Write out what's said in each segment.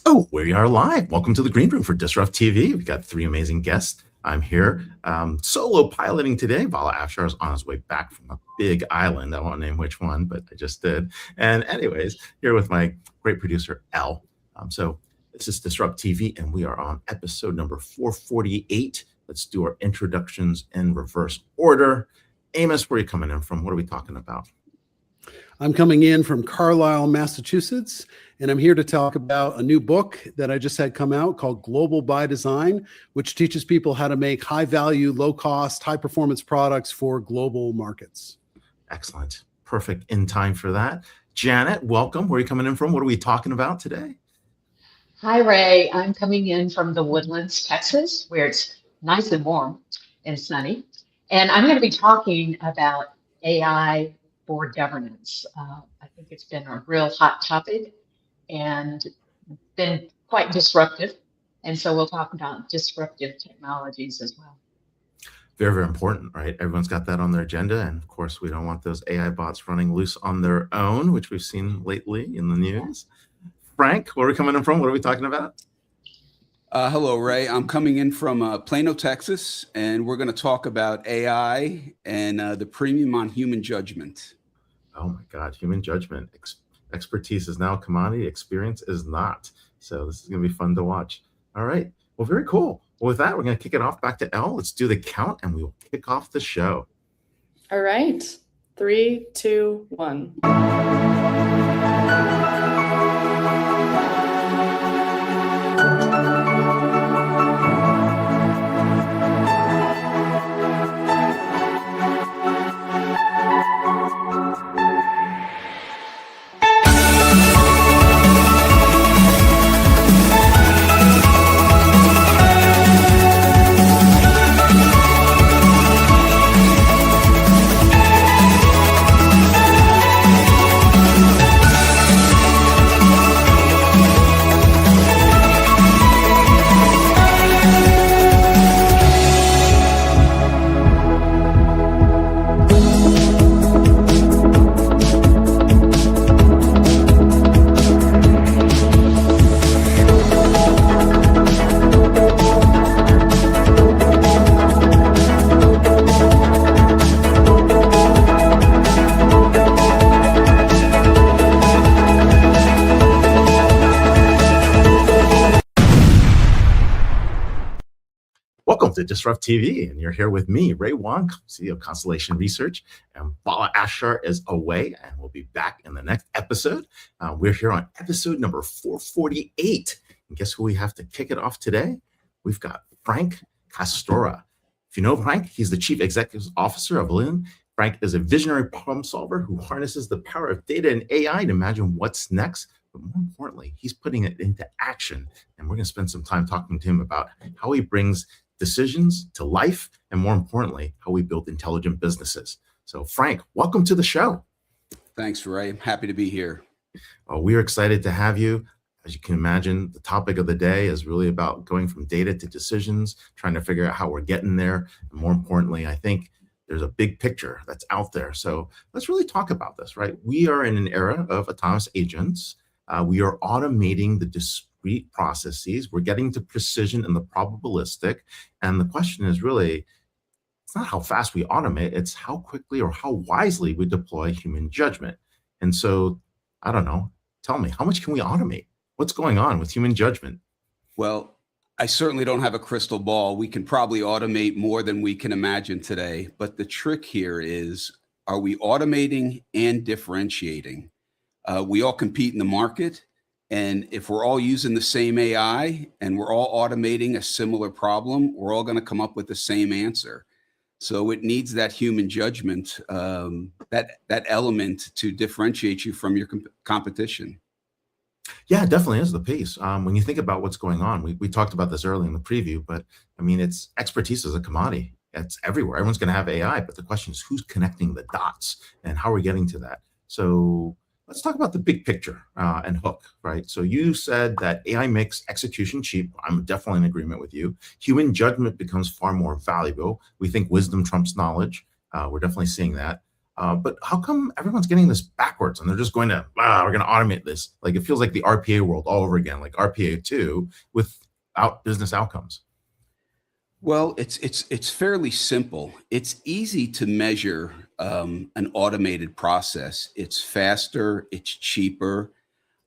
Oh, we are live. Welcome to the Green Room for DisrupTV. We've got three amazing guests. I'm here solo piloting today. Vala Afshar is on his way back from a big island. I won't name which one, but I just did. And anyways, here with my great producer, Elle. So this is DisrupTV, and we are on episode number 448. Let's do our introductions in reverse order. Amos, where are you coming in from? What are we talking about? I'm coming in from Carlisle, Massachusetts, and I'm here to talk about a new book that I just had come out called Global by Design, which teaches people how to make high-value, low-cost, high-performance products for global markets. Excellent. Perfect in time for that. Janet, welcome. Where are you coming in from? What are we talking about today? Hi, Ray. I'm coming in from the Woodlands, Texas, where it's nice and warm and sunny. And I'm going to be talking about AI for governance. I think it's been a real hot topic and been quite disruptive. And so we'll talk about disruptive technologies as well. Very, very important, right? Everyone's got that on their agenda. And of course, we don't want those AI bots running loose on their own, which we've seen lately in the news. Frank, where are we coming in from? What are we talking about? Hello, Ray. I'm coming in from Plano, Texas, and we're going to talk about AI and the premium on human judgment. Oh my God, human judgment. Expertise is now a commodity, experience is not. So this is going to be fun to watch. All right. Well, very cool. Well, with that, we're going to kick it off back to Elle. Let's do the count and we will kick off the show. All right. 3, 2, 1. Welcome to DisrupTV, and you're here with me, Ray Wong, CEO of Constellation Research, and Vala Afshar is away, and we'll be back in the next episode. We're here on episode number 448, and guess who we have to kick it off today? We've got Frank Castora. If you know Frank, he's the Chief Executive Officer of Ollion. Frank is a visionary problem solver who harnesses the power of data and AI to imagine what's next. But more importantly, he's putting it into action. And we're going to spend some time talking to him about how he brings decisions to life, and more importantly, how we build intelligent businesses. So Frank, welcome to the show. Thanks, Ray. I'm happy to be here. We're excited to have you. As you can imagine, the topic of the day is really about going from data to decisions, trying to figure out how we're getting there. And more importantly, I think there's a big picture that's out there. So let's really talk about this, right? We are in an era of autonomous agents. We are automating the discrete processes. We're getting to precision in the probabilistic. And the question is really, it's not how fast we automate, it's how quickly or how wisely we deploy human judgment. And so, I don't know, tell me, how much can we automate? What's going on with human judgment? Well, I certainly don't have a crystal ball. We can probably automate more than we can imagine today. But the trick here is, are we automating and differentiating? We all compete in the market. And if we're all using the same AI and we're all automating a similar problem, we're all going to come up with the same answer. So it needs that human judgment, that element to differentiate you from your competition. Yeah, it definitely is the piece. When you think about what's going on, we talked about this early in the preview, but I mean, it's expertise is a commodity. It's everywhere. Everyone's going to have AI, but the question is who's connecting the dots and how are we getting to that? So let's talk about the big picture and hook, right? So you said that AI makes execution cheap. I'm definitely in agreement with you. Human judgment becomes far more valuable. We think wisdom trumps knowledge. We're definitely seeing that. But how come everyone's getting this backwards and they're just going to, we're going to automate this? Like it feels like the RPA world all over again, like RPA 2 without business outcomes. Well, it's fairly simple. It's easy to measure an automated process. It's faster, it's cheaper.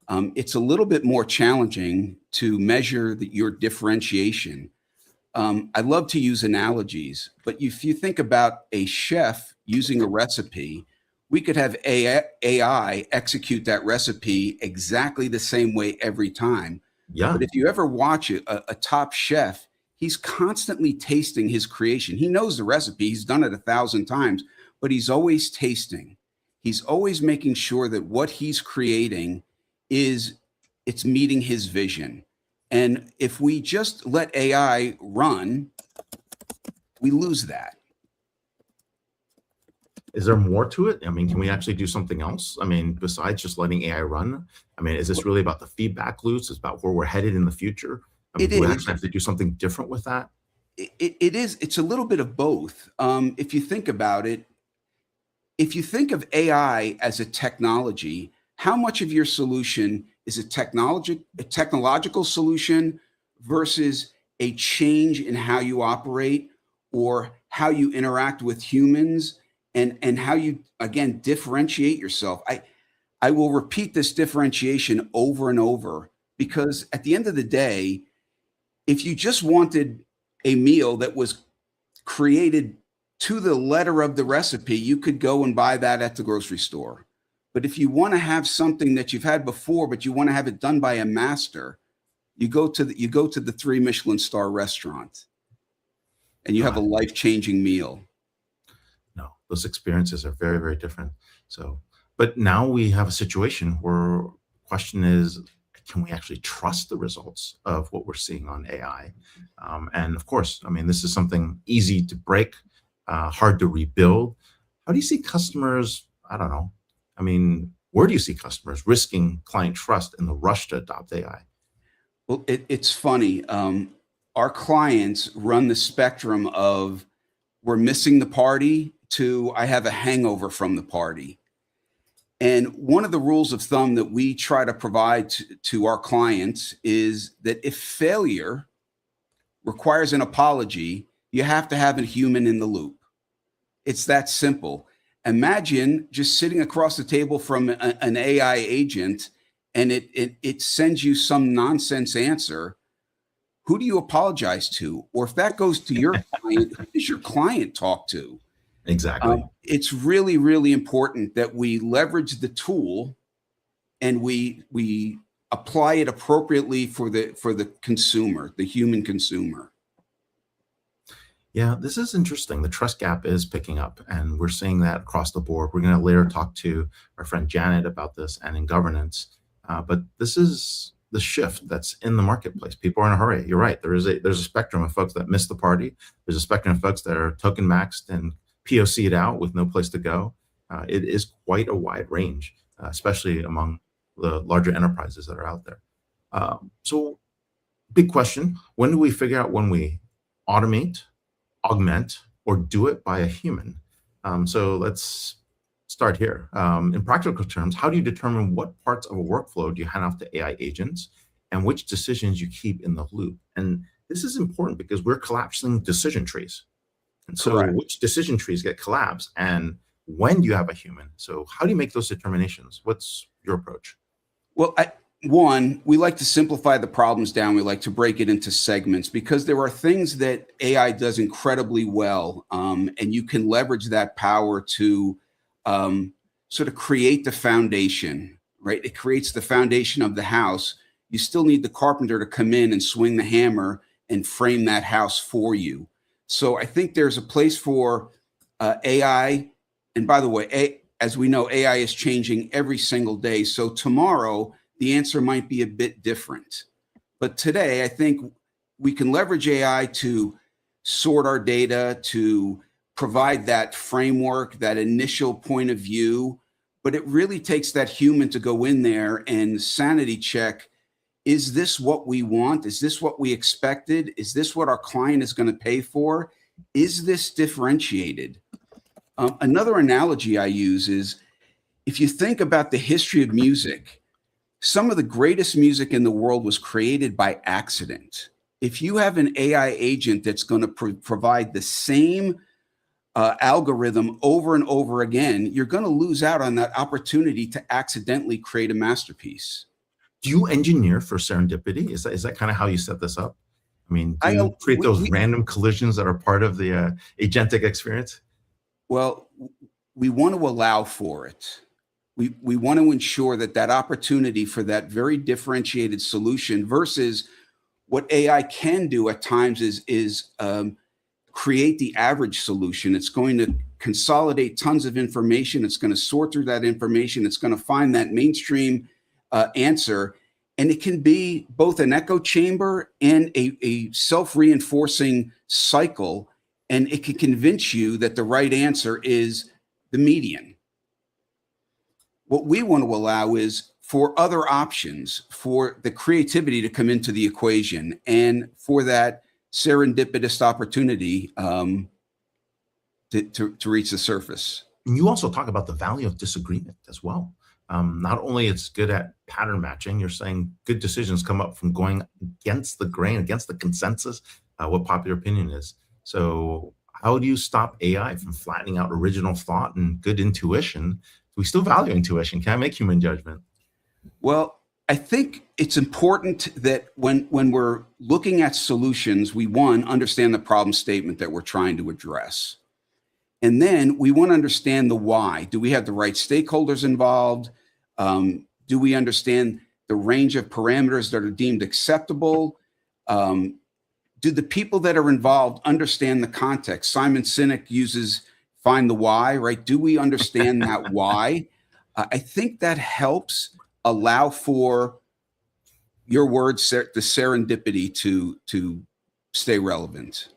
It's a little bit more challenging to measure your differentiation. I love to use analogies, but if you think about a chef using a recipe, we could have AI execute that recipe exactly the same way every time. Yeah. But if you ever watch a top chef, he's constantly tasting his creation. He knows the recipe. He's done it 1,000 times, but he's always tasting. He's always making sure that what he's creating it's meeting his vision. And if we just let AI run, we lose that. Is there more to it? I mean, can we actually do something else? I mean, besides just letting AI run? I mean, is this really about the feedback loops? It's about where we're headed in the future? I mean, do we actually have to do something different with that? It is. It's a little bit of both. If you think about it, if you think of AI as a technology, how much of your solution is a technological solution versus a change in how you operate or how you interact with humans and how you, again, differentiate yourself? I will repeat this differentiation over and over because at the end of the day, if you just wanted a meal that was created to the letter of the recipe, you could go and buy that at the grocery store. But if you want to have something that you've had before, but you want to have it done by a master, you go to the 3 Michelin star restaurant and you have a life-changing meal. No, those experiences are very, very different. So, but now we have a situation where the question is, can we actually trust the results of what we're seeing on AI? And of course, I mean, this is something easy to break, hard to rebuild. How do you see customers, I don't know, I mean, where do you see customers risking client trust in the rush to adopt AI? Well, it's funny. Our clients run the spectrum of we're missing the party to I have a hangover from the party. And one of the rules of thumb that we try to provide to our clients is that if failure requires an apology, you have to have a human in the loop. It's that simple. Imagine just sitting across the table from an AI agent and it sends you some nonsense answer. Who do you apologize to? Or if that goes to your client, who does your client talk to? Exactly. It's really, really important that we leverage the tool and we apply it appropriately for the consumer, the human consumer. Yeah, this is interesting. The trust gap is picking up, and we're seeing that across the board. We're going to later talk to our friend Janet about this and in governance. But this is the shift that's in the marketplace. People are in a hurry. You're right. There's a spectrum of folks that miss the party. There's a spectrum of folks that are token maxed and POC'd out with no place to go. It is quite a wide range, especially among the larger enterprises that are out there. So big question, when do we figure out when we automate, augment, or do it by a human? So let's start here. In practical terms, how do you determine what parts of a workflow do you hand off to AI agents and which decisions you keep in the loop? And this is important because we're collapsing decision trees. And so Correct. Which decision trees get collapsed and when do you have a human? So how do you make those determinations? What's your approach? Well, we like to simplify the problems down. We like to break it into segments because there are things that AI does incredibly well. And you can leverage that power to sort of create the foundation, right? It creates the foundation of the house. You still need the carpenter to come in and swing the hammer and frame that house for you. So I think there's a place for AI. And by the way, as we know, AI is changing every single day. So tomorrow, the answer might be a bit different. But today, I think we can leverage AI to sort our data, to provide that framework, that initial point of view. But it really takes that human to go in there and sanity check. Is this what we want? Is this what we expected? Is this what our client is going to pay for? Is this differentiated? Another analogy I use is, if you think about the history of music, some of the greatest music in the world was created by accident. If you have an AI agent that's going to provide the same algorithm over and over again, you're going to lose out on that opportunity to accidentally create a masterpiece. Do you engineer for serendipity? Is that kind of how you set this up? I mean, do you create those random collisions that are part of the agentic experience? Well, we want to allow for it. We want to ensure that that opportunity for that very differentiated solution versus what AI can do at times is create the average solution. It's going to consolidate tons of information. It's going to sort through that information. It's going to find that mainstream answer. And it can be both an echo chamber and a self-reinforcing cycle. And it can convince you that the right answer is the median. What we want to allow is for other options, for the creativity to come into the equation, and for that serendipitous opportunity to reach the surface. And you also talk about the value of disagreement as well. Not only it's good at pattern matching, you're saying good decisions come up from going against the grain, against the consensus, what popular opinion is. So how do you stop AI from flattening out original thought and good intuition? We still value intuition. Can I make human judgment? Well, I think it's important that when we're looking at solutions, we, one, understand the problem statement that we're trying to address. And then we want to understand the why. Do we have the right stakeholders involved? Do we understand the range of parameters that are deemed acceptable? Do the people that are involved understand the context? Simon Sinek uses find the why, right? Do we understand that why? I think that helps allow for your words, the serendipity to stay relevant.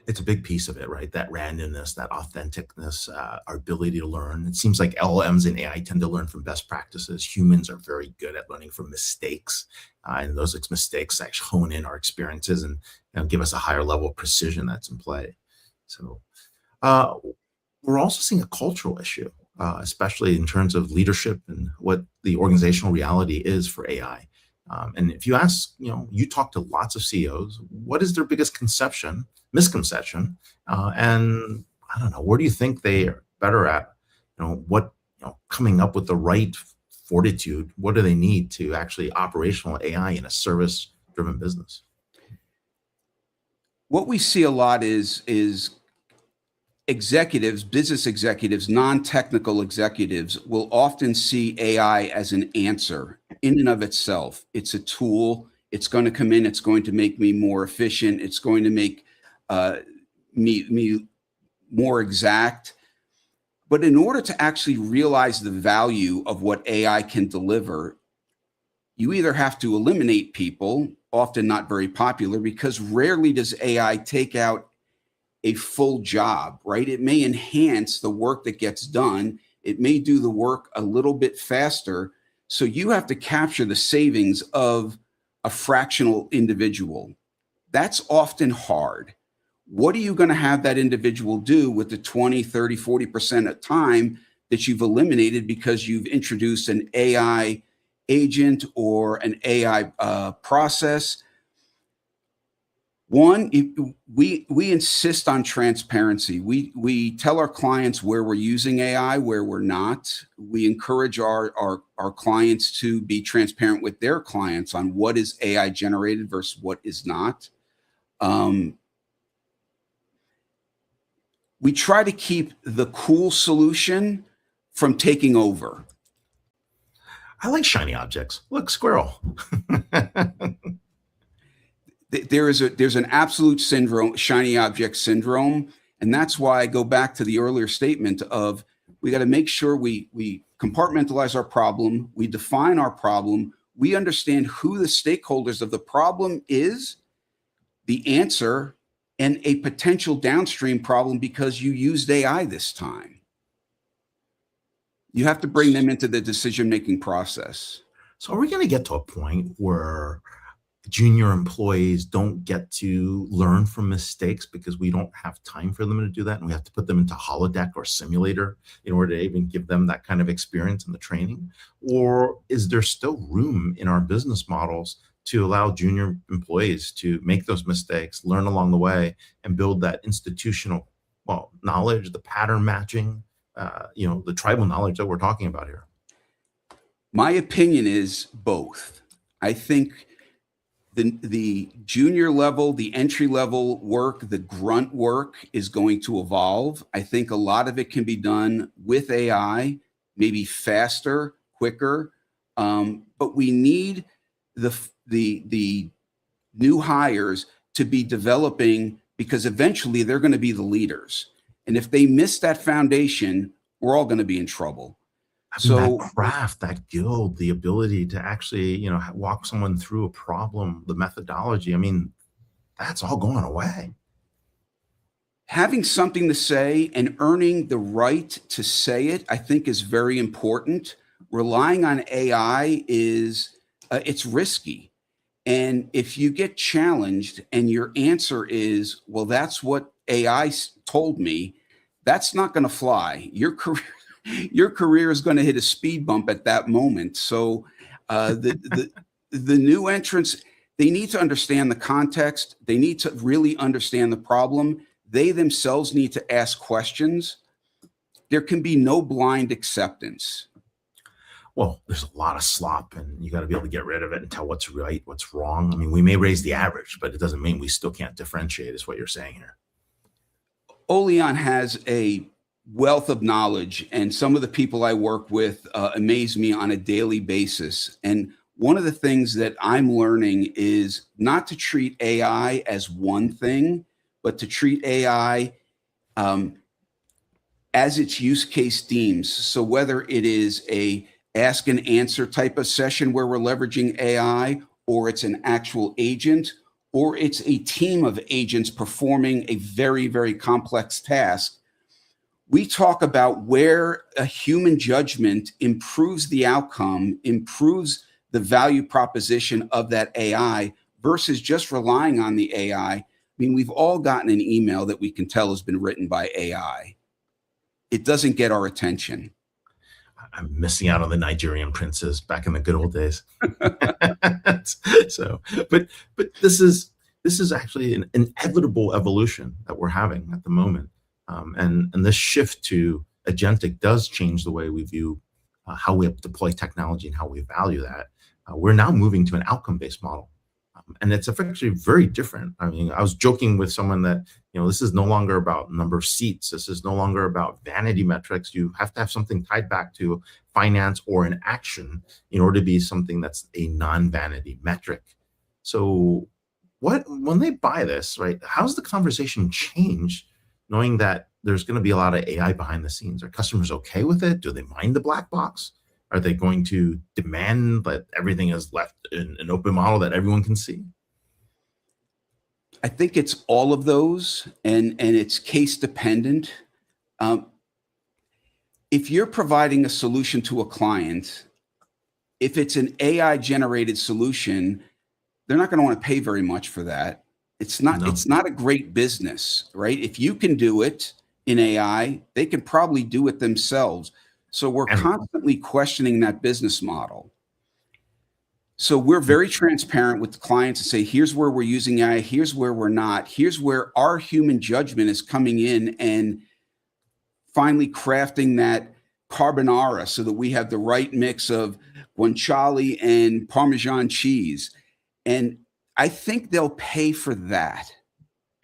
It's a big piece of it, right? That randomness, that authenticness, our ability to learn. It seems like LLMs and AI tend to learn from best practices. Humans are very good at learning from mistakes. And those mistakes actually hone in our experiences and give us a higher level of precision that's in play. So we're also seeing a cultural issue, especially in terms of leadership and what the organizational reality is for AI. And if you ask, you talk to lots of CEOs, what is their biggest misconception? And I don't know, where do you think they are better at, coming up with the right fortitude? What do they need to actually operational AI in a service-driven business? What we see a lot is executives, business executives, non-technical executives will often see AI as an answer in and of itself. It's a tool. It's going to come in. It's going to make me more efficient. It's going to make me more exact. But in order to actually realize the value of what AI can deliver, you either have to eliminate people, often not very popular, because rarely does AI take out a full job, right? It may enhance the work that gets done. It may do the work a little bit faster. So you have to capture the savings of a fractional individual. That's often hard. What are you going to have that individual do with the 20, 30, 40% of time that you've eliminated because you've introduced an AI agent or an AI process? One, we insist on transparency. We tell our clients where we're using AI, where we're not. We encourage our clients to be transparent with their clients on what is AI generated versus what is not. We try to keep the cool solution from taking over. I like shiny objects. Look, squirrel. There's an absolute syndrome, shiny object syndrome. And that's why I go back to the earlier statement of we got to make sure we compartmentalize our problem. We define our problem. We understand who the stakeholders of the problem is, the answer, and a potential downstream problem because you used AI this time. You have to bring them into the decision-making process. So are we going to get to a point where junior employees don't get to learn from mistakes because we don't have time for them to do that, and we have to put them into holodeck or simulator in order to even give them that kind of experience and the training? Or is there still room in our business models to allow junior employees to make those mistakes, learn along the way, and build that institutional knowledge, the pattern matching, the tribal knowledge that we're talking about here? My opinion is both. I think the junior level, the entry level work, the grunt work is going to evolve. I think a lot of it can be done with AI, maybe faster, quicker. But we need the new hires to be developing, because eventually they're going to be the leaders. And if they miss that foundation, we're all going to be in trouble. So that craft, that guild, the ability to actually, walk someone through a problem, the methodology, that's all going away. Having something to say and earning the right to say it, I think, is very important. Relying on AI it's risky. And if you get challenged and your answer is, well, that's what AI told me, that's not going to fly. Your career is going to hit a speed bump at that moment. So the new entrants, they need to understand the context. They need to really understand the problem. They themselves need to ask questions. There can be no blind acceptance. Well, there's a lot of slop, and you got to be able to get rid of it and tell what's right, what's wrong. We may raise the average, but it doesn't mean we still can't differentiate, is what you're saying here. Ollion has a wealth of knowledge, and some of the people I work with amaze me on a daily basis. And one of the things that I'm learning is not to treat AI as one thing, but to treat AI as its use case deems. So whether it is a ask and answer type of session where we're leveraging AI, or it's an actual agent, or it's a team of agents performing a very, very complex task, we talk about where a human judgment improves the outcome, improves the value proposition of that AI, versus just relying on the AI. We've all gotten an email that we can tell has been written by AI. It doesn't get our attention. I'm missing out on the Nigerian princes back in the good old days. But this is actually an inevitable evolution that we're having at the moment. And this shift to agentic does change the way we view how we deploy technology and how we value that. We're now moving to an outcome-based model. And it's actually very different. I was joking with someone that, this is no longer about number of seats. This is no longer about vanity metrics. You have to have something tied back to finance or an action in order to be something that's a non-vanity metric. So when they buy this, right, how's the conversation change, knowing that there's going to be a lot of AI behind the scenes? Are customers okay with it? Do they mind the black box? Are they going to demand that everything is left in an open model that everyone can see? I think it's all of those, and it's case dependent. If you're providing a solution to a client, if it's an AI generated solution, they're not going to want to pay very much for that. It's not a great business, right? If you can do it in AI, they can probably do it themselves. So we're constantly questioning that business model. So we're very transparent with the clients and say, here's where we're using AI, here's where we're not, here's where our human judgment is coming in and finally crafting that carbonara so that we have the right mix of guanciale and Parmesan cheese. And I think they'll pay for that.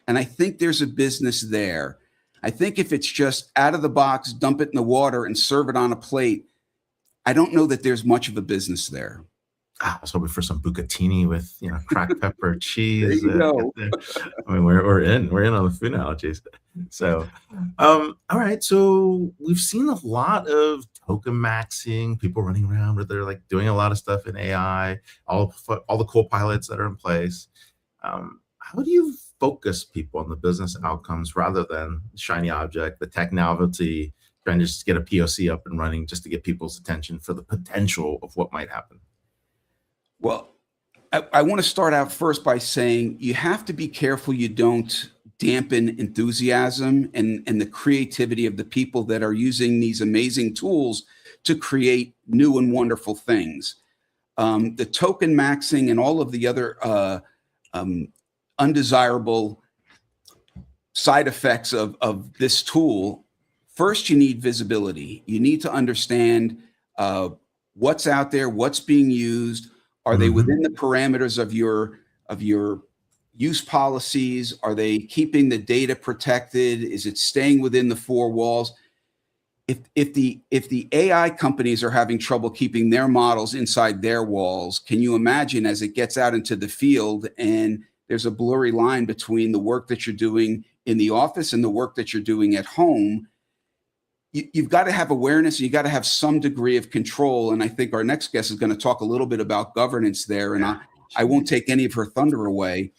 And I think there's a business there. I think if it's just out of the box, dump it in the water and serve it on a plate, I don't know that there's much of a business there. I was hoping for some bucatini with, cracked pepper, cheese. There you go. We're in on the food analogies. So, all right. So we've seen a lot of token maxing, people running around where they're like doing a lot of stuff in AI, all the co-pilots that are in place. How do you focus people on the business outcomes rather than shiny object, the tech novelty, trying to just get a POC up and running just to get people's attention for the potential of what might happen? Well, I want to start out first by saying you have to be careful you don't dampen enthusiasm and the creativity of the people that are using these amazing tools to create new and wonderful things. The token maxing and all of the other undesirable side effects of this tool, first you need visibility. You need to understand what's out there, what's being used. Are they within the parameters of your use policies? Are they keeping the data protected? Is it staying within the four walls? If the AI companies are having trouble keeping their models inside their walls, can you imagine as it gets out into the field and there's a blurry line between the work that you're doing in the office and the work that you're doing at home? You've got to have awareness. You got to have some degree of control. And I think our next guest is going to talk a little bit about governance there. And I won't take any of her thunder away.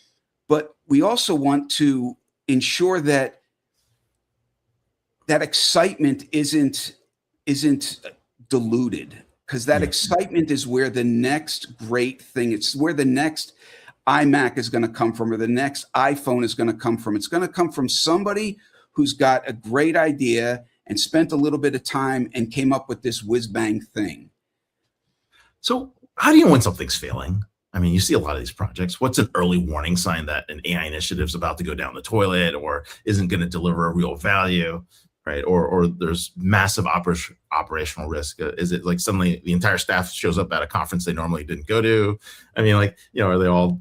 But we also want to ensure that excitement isn't diluted, because that excitement is where the next great thing, it's where the next iMac is going to come from, or the next iPhone is going to come from. It's going to come from somebody who's got a great idea and spent a little bit of time and came up with this whiz bang thing. So how do you know when something's failing? I mean, you see a lot of these projects. What's an early warning sign that an AI initiative is about to go down the toilet or isn't going to deliver a real value, right? Or there's massive operational risk. Is it like suddenly the entire staff shows up at a conference they normally didn't go to? I mean, like, are they all,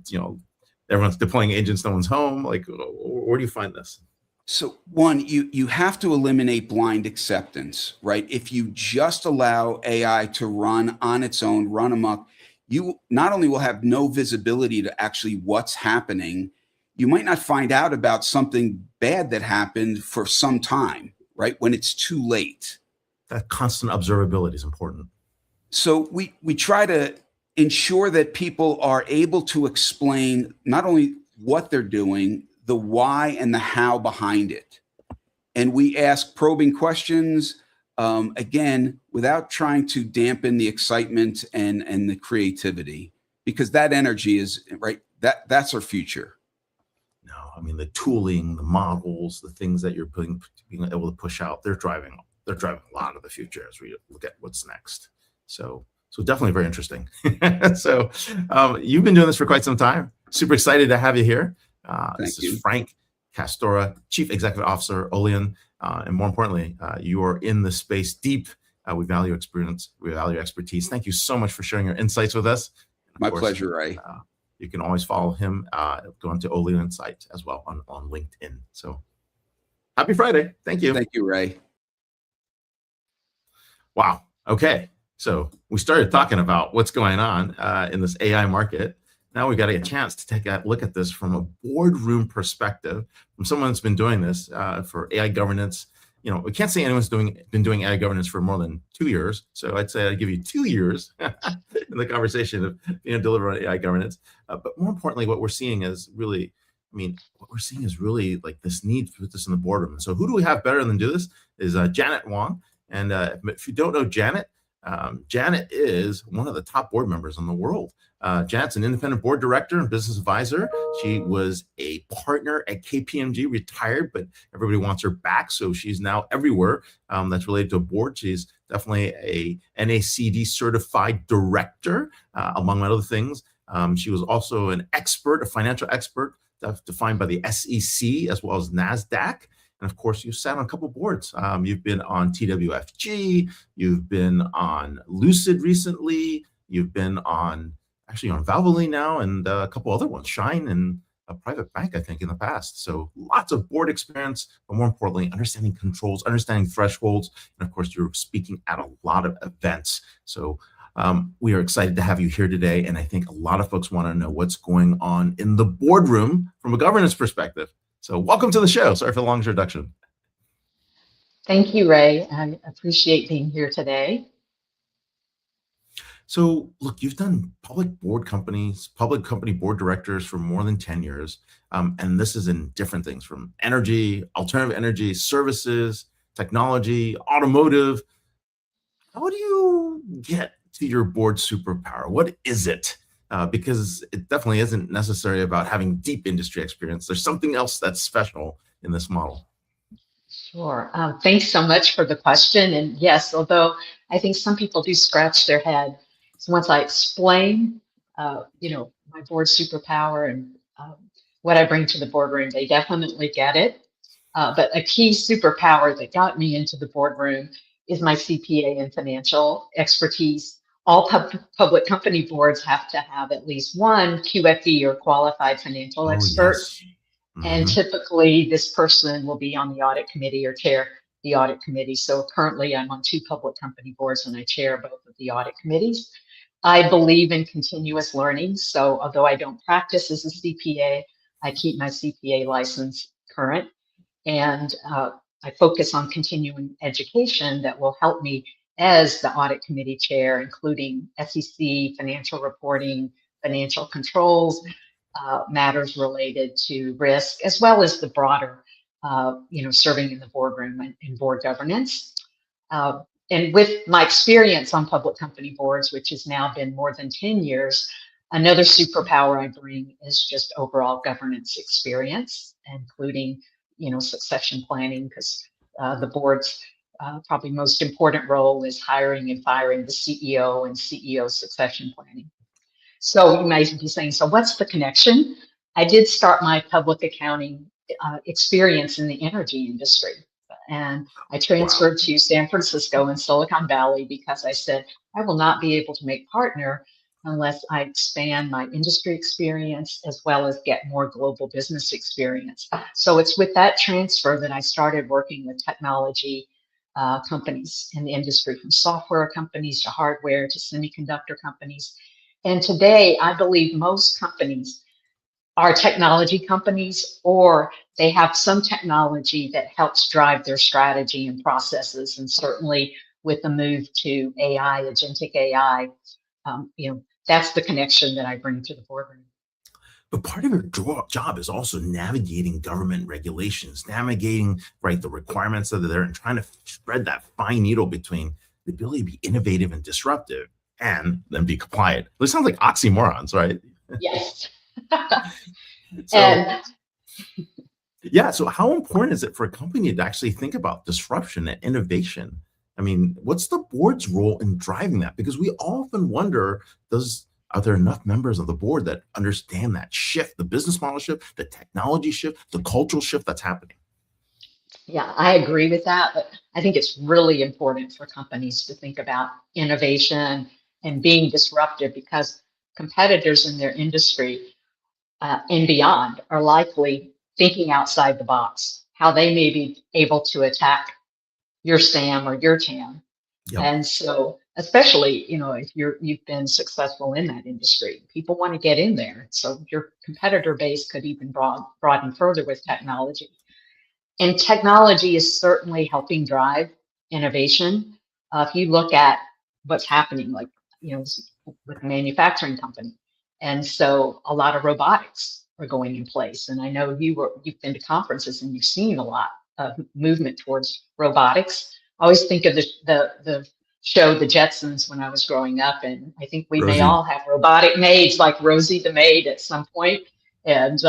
everyone's deploying agents, no one's home? Like, where do you find this? So one, you have to eliminate blind acceptance, right? If you just allow AI to run on its own, run amok, you not only will have no visibility to actually what's happening, you might not find out about something bad that happened for some time, right? When it's too late. That constant observability is important. So we try to ensure that people are able to explain not only what they're doing, the why and the how behind it. And we ask probing questions, again, without trying to dampen the excitement and the creativity, because that energy is, right, that's our future. No, I mean, the tooling, the models, the things that you're being able to push out, they're driving a lot of the future as we look at what's next. So definitely very interesting. So you've been doing this for quite some time. Super excited to have you here. This is Frank Castora, Chief Executive Officer, Ollion. And more importantly, you are in the space deep. We value experience, we value expertise. Thank you so much for sharing your insights with us. My pleasure, Ray. You can always follow him, go into Ollion site as well on LinkedIn. So happy Friday. Thank you. Thank you, Ray. Wow. Okay. So we started talking about what's going on in this AI market. Now we got a chance to take a look at this from a boardroom perspective, from someone that's been doing this for AI governance. We can't say anyone's been doing AI governance for more than 2 years. So I'd say I'd give you 2 years in the conversation of deliver on AI governance. But more importantly, what we're seeing is really, like this need to put this in the boardroom. And so who do we have better than do this is Janet Wong. And if you don't know Janet, Janet is one of the top board members in the world. Janet's an independent board director and business advisor. She was a partner at KPMG, retired, but everybody wants her back. So she's now everywhere that's related to a board. She's definitely a NACD certified director, among other things. She was also an expert, a financial expert defined by the SEC as well as NASDAQ. And of course, you sat on a couple boards. You've been on TWFG, you've been on Lucid recently, you've been on Valvoline now, and a couple other ones, Shine and a private bank, I think, in the past. So lots of board experience, but more importantly, understanding controls, understanding thresholds. And of course, you're speaking at a lot of events. So we are excited to have you here today. And I think a lot of folks want to know what's going on in the boardroom from a governance perspective. So welcome to the show. Sorry for the long introduction. Thank you, Ray. I appreciate being here today. So look, you've done public company board directors for more than 10 years. And this is in different things from energy, alternative energy, services, technology, automotive. How do you get to your board superpower? What is it because it definitely isn't necessarily about having deep industry experience. There's something else that's special in this model. Sure. Thanks so much for the question. And yes, although I think some people do scratch their head, so once I explain, my board superpower and what I bring to the boardroom, they definitely get it. But a key superpower that got me into the boardroom is my CPA and financial expertise. All public company boards have to have at least one QFE or qualified financial Oh, expert. yes. And typically this person will be on the audit committee or chair the audit committee. So currently I'm on 2 public company boards and I chair both of the audit committees. I believe in continuous learning. So although I don't practice as a CPA, I keep my CPA license current. And I focus on continuing education that will help me as the audit committee chair, including SEC, financial reporting, financial controls, matters related to risk, as well as the broader, serving in the boardroom and board governance. And with my experience on public company boards, which has now been more than 10 years, another superpower I bring is just overall governance experience, including, succession planning, because the board's probably most important role is hiring and firing the CEO and CEO succession planning. So you might be saying, so what's the connection? I did start my public accounting experience in the energy industry. And I transferred to San Francisco and Silicon Valley because I said, I will not be able to make partner unless I expand my industry experience as well as get more global business experience. So it's with that transfer that I started working with technology companies in the industry, from software companies to hardware to semiconductor companies. And today, I believe most companies are technology companies, or they have some technology that helps drive their strategy and processes. And certainly with the move to AI, agentic AI, that's the connection that I bring to the boardroom. But part of your job is also navigating government regulations, navigating, right, the requirements that are there and trying to spread that fine needle between the ability to be innovative and disruptive and then be compliant. Those sound like oxymorons, right? Yes. So, yeah. So how important is it for a company to actually think about disruption and innovation? I mean, what's the board's role in driving that? Because we often wonder, are there enough members of the board that understand that shift, the business model shift, the technology shift, the cultural shift that's happening? Yeah, I agree with that. But I think it's really important for companies to think about innovation and being disruptive, because competitors in their industry and beyond are likely thinking outside the box, how they may be able to attack your SAM or your TAM. Yep. And so, especially, if you've been successful in that industry, people want to get in there. So your competitor base could even broaden further with technology. And technology is certainly helping drive innovation. If you look at what's happening, like, with a manufacturing company. And so a lot of robotics are going in place. And I know you've been to conferences and you've seen a lot of movement towards robotics. I always think of the show The Jetsons when I was growing up. And I think we may all have robotic maids like Rosie the maid at some point, and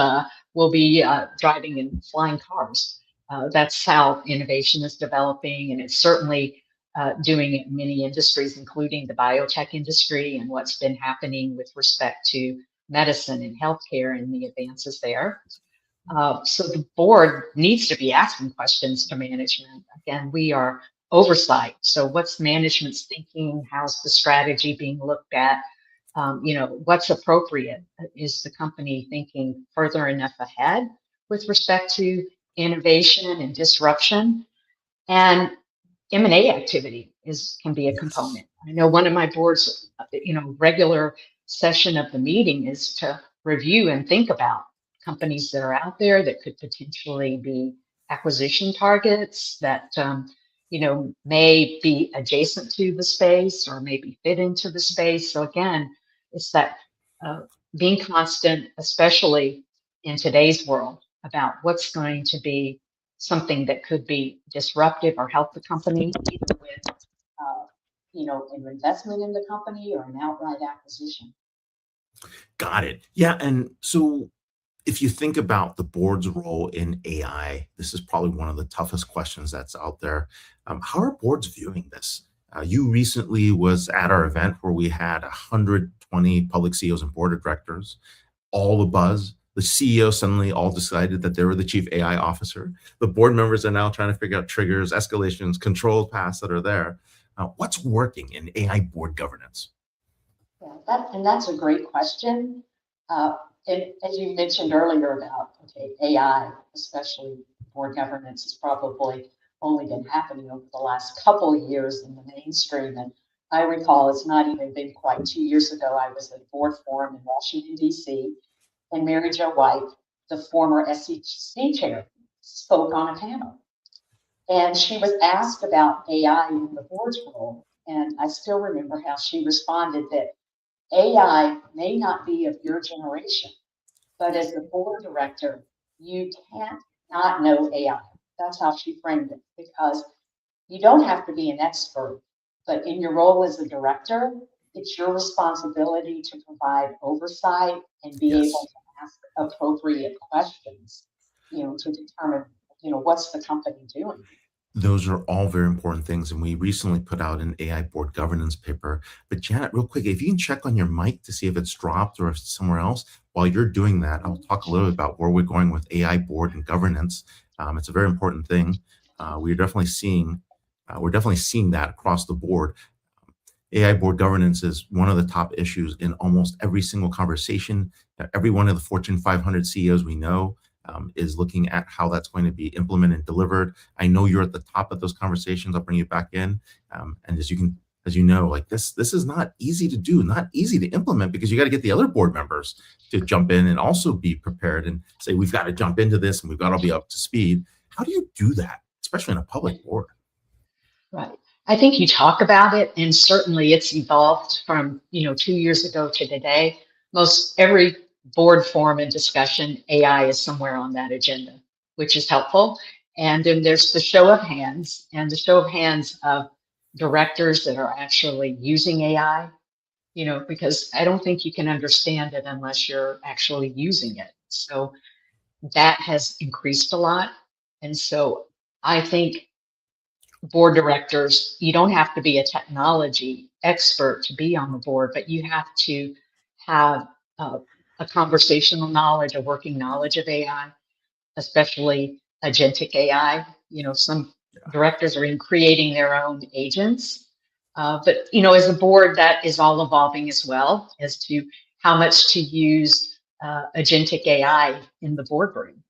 we'll be driving and flying cars. That's how innovation is developing, and it's certainly doing it in many industries, including the biotech industry and what's been happening with respect to medicine and healthcare and the advances there. So the board needs to be asking questions to management. Again, we are oversight. So what's management's thinking? How's the strategy being looked at? What's appropriate? Is the company thinking further enough ahead with respect to innovation and disruption? And M&A activity can be a component. I know one of my board's, regular session of the meeting is to review and think about companies that are out there that could potentially be acquisition targets that, may be adjacent to the space or maybe fit into the space. So again, it's that being constant, especially in today's world, about what's going to be something that could be disruptive or help the company, either with, an investment in the company or an outright acquisition. Got it. Yeah. And so if you think about the board's role in AI, this is probably one of the toughest questions that's out there. How are boards viewing this? You recently was at our event where we had 120 public CEOs and board of directors, all the buzz. The CEO suddenly all decided that they were the chief AI officer. The board members are now trying to figure out triggers, escalations, control paths that are there. What's working in AI board governance? Yeah, that's a great question. Uh, and as you mentioned earlier about, okay, AI, especially board governance, has probably only been happening over the last couple of years in the mainstream. And I recall it's not even been quite 2 years ago, I was at a board forum in Washington, D.C., and Mary Jo White, the former SEC chair, spoke on a panel. And she was asked about AI in the board's role. And I still remember how she responded that AI may not be of your generation, but as the board director, you can't not know AI. That's how she framed it, because you don't have to be an expert, but in your role as a director, it's your responsibility to provide oversight and be able Yes. to ask appropriate questions, to determine, what's the company doing. Those are all very important things. And we recently put out an AI board governance paper. But Janet, real quick, if you can check on your mic to see if it's dropped or if it's somewhere else, while you're doing that, I'll talk a little bit about where we're going with AI board and governance. It's a very important thing. We're definitely seeing that across the board. AI board governance is one of the top issues in almost every single conversation. Every one of the Fortune 500 CEOs we know is looking at how that's going to be implemented and delivered. I know you're at the top of those conversations. I'll bring you back in. And as you know, like this is not easy to do, not easy to implement, because you got to get the other board members to jump in and also be prepared and say, we've got to jump into this and we've got to be up to speed. How do you do that, especially in a public board? Right. I think you talk about it, and certainly it's evolved from, 2 years ago to today. Most every board forum and discussion, AI is somewhere on that agenda, which is helpful. And then there's the show of hands, and the show of hands of directors that are actually using AI, because I don't think you can understand it unless you're actually using it. So that has increased a lot. And so I think board directors, you don't have to be a technology expert to be on the board, but you have to have a conversational knowledge, a working knowledge of AI, especially agentic AI. Some directors are in creating their own agents. But, as a board, that is all evolving as well as to how much to use agentic AI in the boardroom.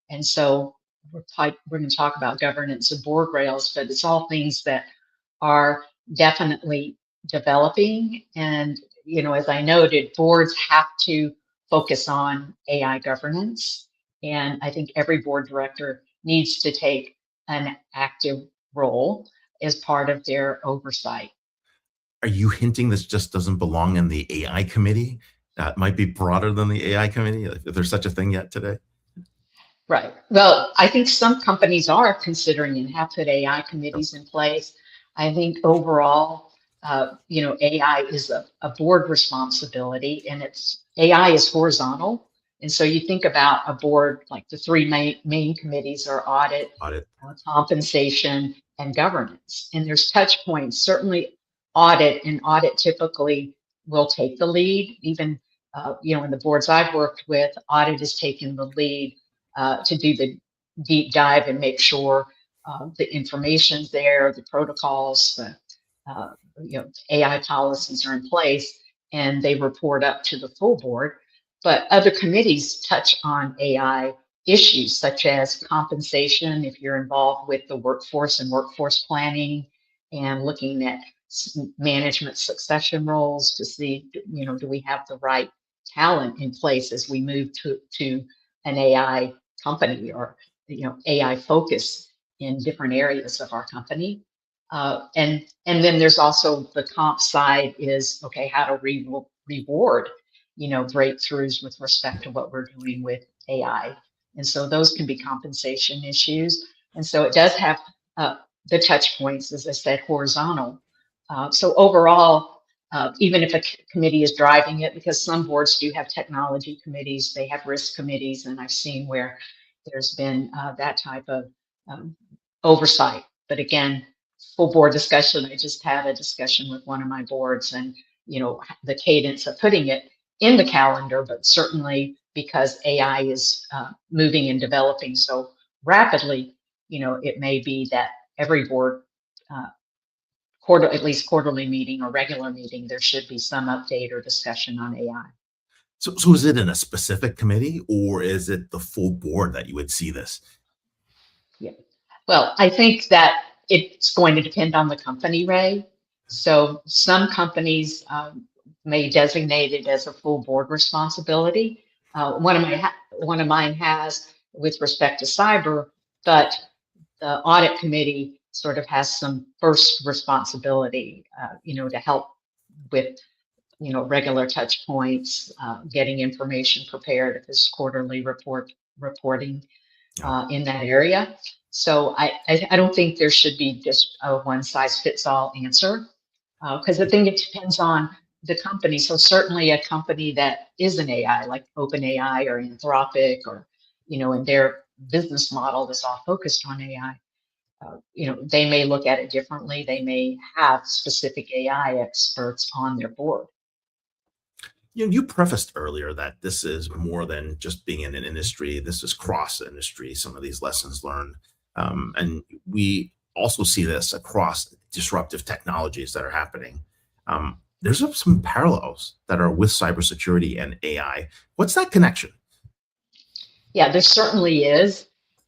And so we're going to talk about governance of board rails, but it's all things that are definitely developing. And, as I noted, boards have to focus on AI governance. And I think every board director needs to take an active role as part of their oversight. Are you hinting this just doesn't belong in the AI committee? That might be broader than the AI committee, if there's such a thing yet today. Right. Well, I think some companies are considering and have put AI committees in place. I think overall, AI is a board responsibility, and AI is horizontal. And so you think about a board, like the three main committees are audit, Audit. compensation, and governance. And there's touch points. Certainly, audit typically will take the lead. Even in the boards I've worked with, audit has taken the lead to do the deep dive and make sure the information's there, the protocols, the AI policies are in place, and they report up to the full board. But other committees touch on AI issues such as compensation, if you're involved with the workforce and workforce planning, and looking at management succession roles to see, do we have the right talent in place as we move to an AI company, or AI focus in different areas of our company. And then there's also the comp side is, okay, how to reward breakthroughs with respect to what we're doing with AI. And so those can be compensation issues. And so it does have the touch points, as I said, horizontal. So overall, even if a committee is driving it, because some boards do have technology committees, they have risk committees, and I've seen where there's been that type of oversight. But again, full board discussion, I just had a discussion with one of my boards, and the cadence of putting it in the calendar, but certainly because AI is moving and developing so rapidly, it may be that every board at least quarterly meeting or regular meeting, there should be some update or discussion on AI. So is it in a specific committee, or is it the full board that you would see this? Yeah. Well, I think that it's going to depend on the company, Ray. So some companies may designate it as a full board responsibility. One of mine has with respect to cyber, but the audit committee sort of has some first responsibility, to help with, regular touch points, getting information prepared if there's quarterly reporting in that area. So I don't think there should be just a one size fits all answer, because I think it depends on the company. So certainly a company that is an AI, like OpenAI or Anthropic, or, and their business model is all focused on AI. They may look at it differently. They may have specific AI experts on their board. You prefaced earlier that this is more than just being in an industry. This is cross industry, some of these lessons learned. And we also see this across disruptive technologies that are happening. There's some parallels that are with cybersecurity and AI. What's that connection? Yeah, there certainly is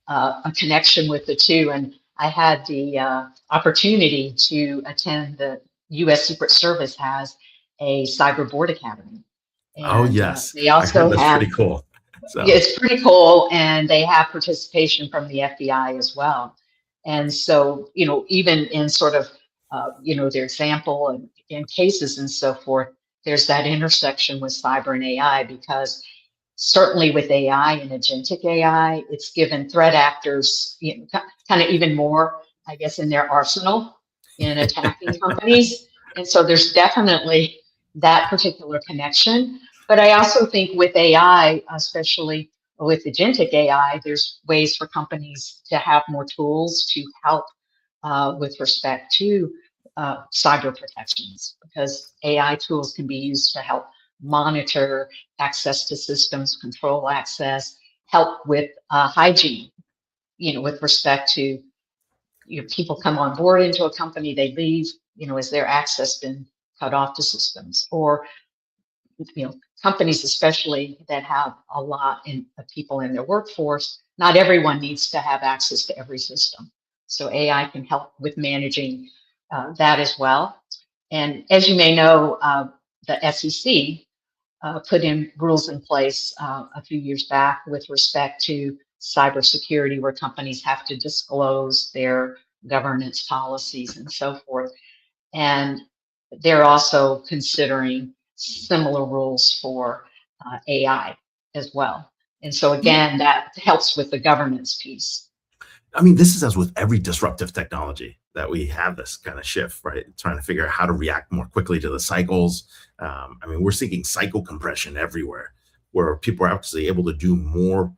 a connection with the two. And I had the opportunity to attend the U.S. Secret Service has a cyber board academy. And, yes, they also I heard that's have, pretty cool. So. It's pretty cool, and they have participation from the FBI as well. And so, even in sort of, their example and in cases and so forth, there's that intersection with cyber and AI, because certainly with AI and agentic AI, it's given threat actors kind of even more, I guess, in their arsenal in attacking companies. And so there's definitely that particular connection. But I also think with AI, especially with agentic AI, there's ways for companies to have more tools to help with respect to cyber protections, because AI tools can be used to help monitor access to systems, control access, help with hygiene, with respect to, people come on board into a company, they leave, has their access been cut off to systems? Or, companies especially that have a lot of people in their workforce, not everyone needs to have access to every system. So AI can help with managing that as well. And as you may know, the SEC put in rules in place a few years back with respect to cybersecurity, where companies have to disclose their governance policies and so forth. And they're also considering similar rules for AI as well. And so again, that helps with the governance piece. I mean, this is as with every disruptive technology that we have this kind of shift, right? Trying to figure out how to react more quickly to the cycles. We're seeing cycle compression everywhere, where people are actually able to do more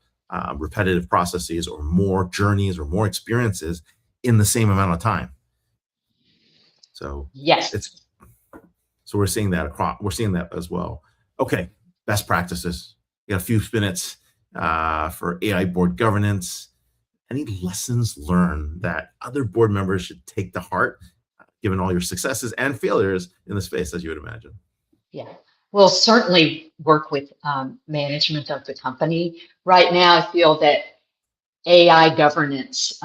repetitive processes or more journeys or more experiences in the same amount of time. So yes, so we're seeing that we're seeing that as well. Okay, best practices. We got a few minutes for AI board governance. Any lessons learned that other board members should take to heart, given all your successes and failures in the space, as you would imagine? Yeah, well, certainly work with management of the company. Right now, I feel that AI governance,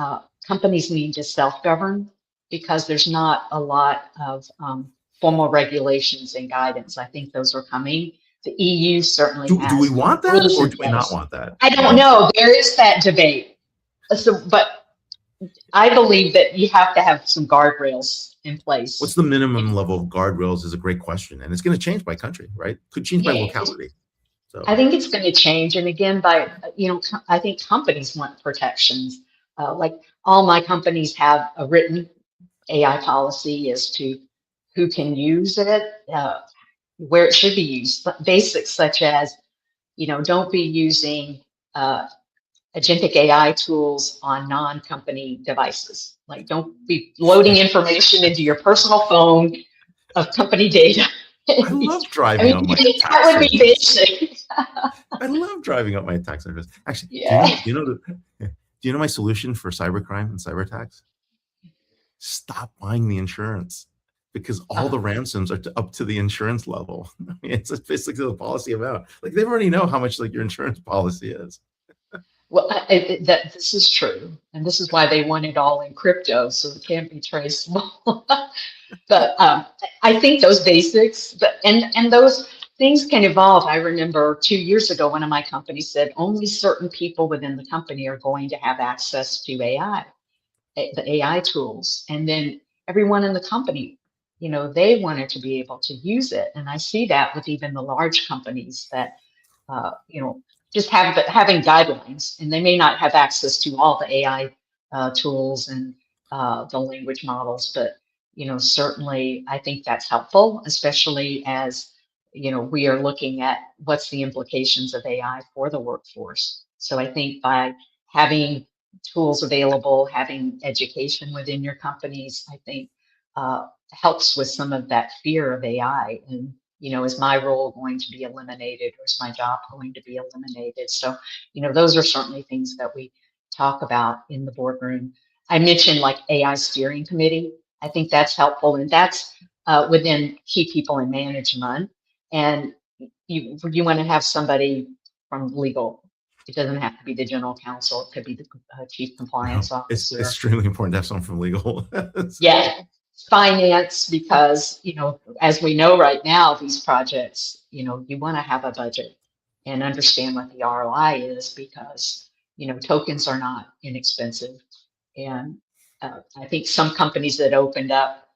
companies need to self-govern, because there's not a lot of formal regulations and guidance. I think those are coming. The EU certainly has. Do we want that, or do we not want that? I don't know. There is that debate. So, but I believe that you have to have some guardrails in place. What's the minimum level of guardrails is a great question, and it's going to change by country, right? Could change by locality. So I think it's going to change, and again, by I think companies want protections. Like all my companies have a written AI policy as to who can use it, where it should be used. Basics such as, don't be using agentic AI tools on non-company devices. Like, don't be loading information into your personal phone of company data. I love I driving mean, on my that tax would be service. basic. I love driving up my tax service. Actually, Yeah. do you know my solution for cybercrime and cyber attacks? Stop buying the insurance, because all the ransoms are up to the insurance level. I mean, it's basically the policy amount. Like, they already know how much like your insurance policy is. Well, this is true, and this is why they want it all in crypto, so it can't be traceable. But I think those basics, and those things can evolve. I remember 2 years ago, one of my companies said only certain people within the company are going to have access to AI, the AI tools, and then everyone in the company, they wanted to be able to use it. And I see that with even the large companies that just having guidelines, and they may not have access to all the AI tools and the language models, but certainly I think that's helpful, especially as we are looking at what's the implications of AI for the workforce. So I think by having tools available, having education within your companies, I think helps with some of that fear of AI. And is my role going to be eliminated, or is my job going to be eliminated? So, those are certainly things that we talk about in the boardroom. I mentioned like AI steering committee. I think that's helpful, and that's within key people in management. And you want to have somebody from legal. It doesn't have to be the general counsel. It could be the chief compliance It's officer. extremely important to have someone from legal. Yeah. Finance, because as we know right now, these projects, you want to have a budget and understand what the ROI is, because tokens are not inexpensive. And I think some companies that opened up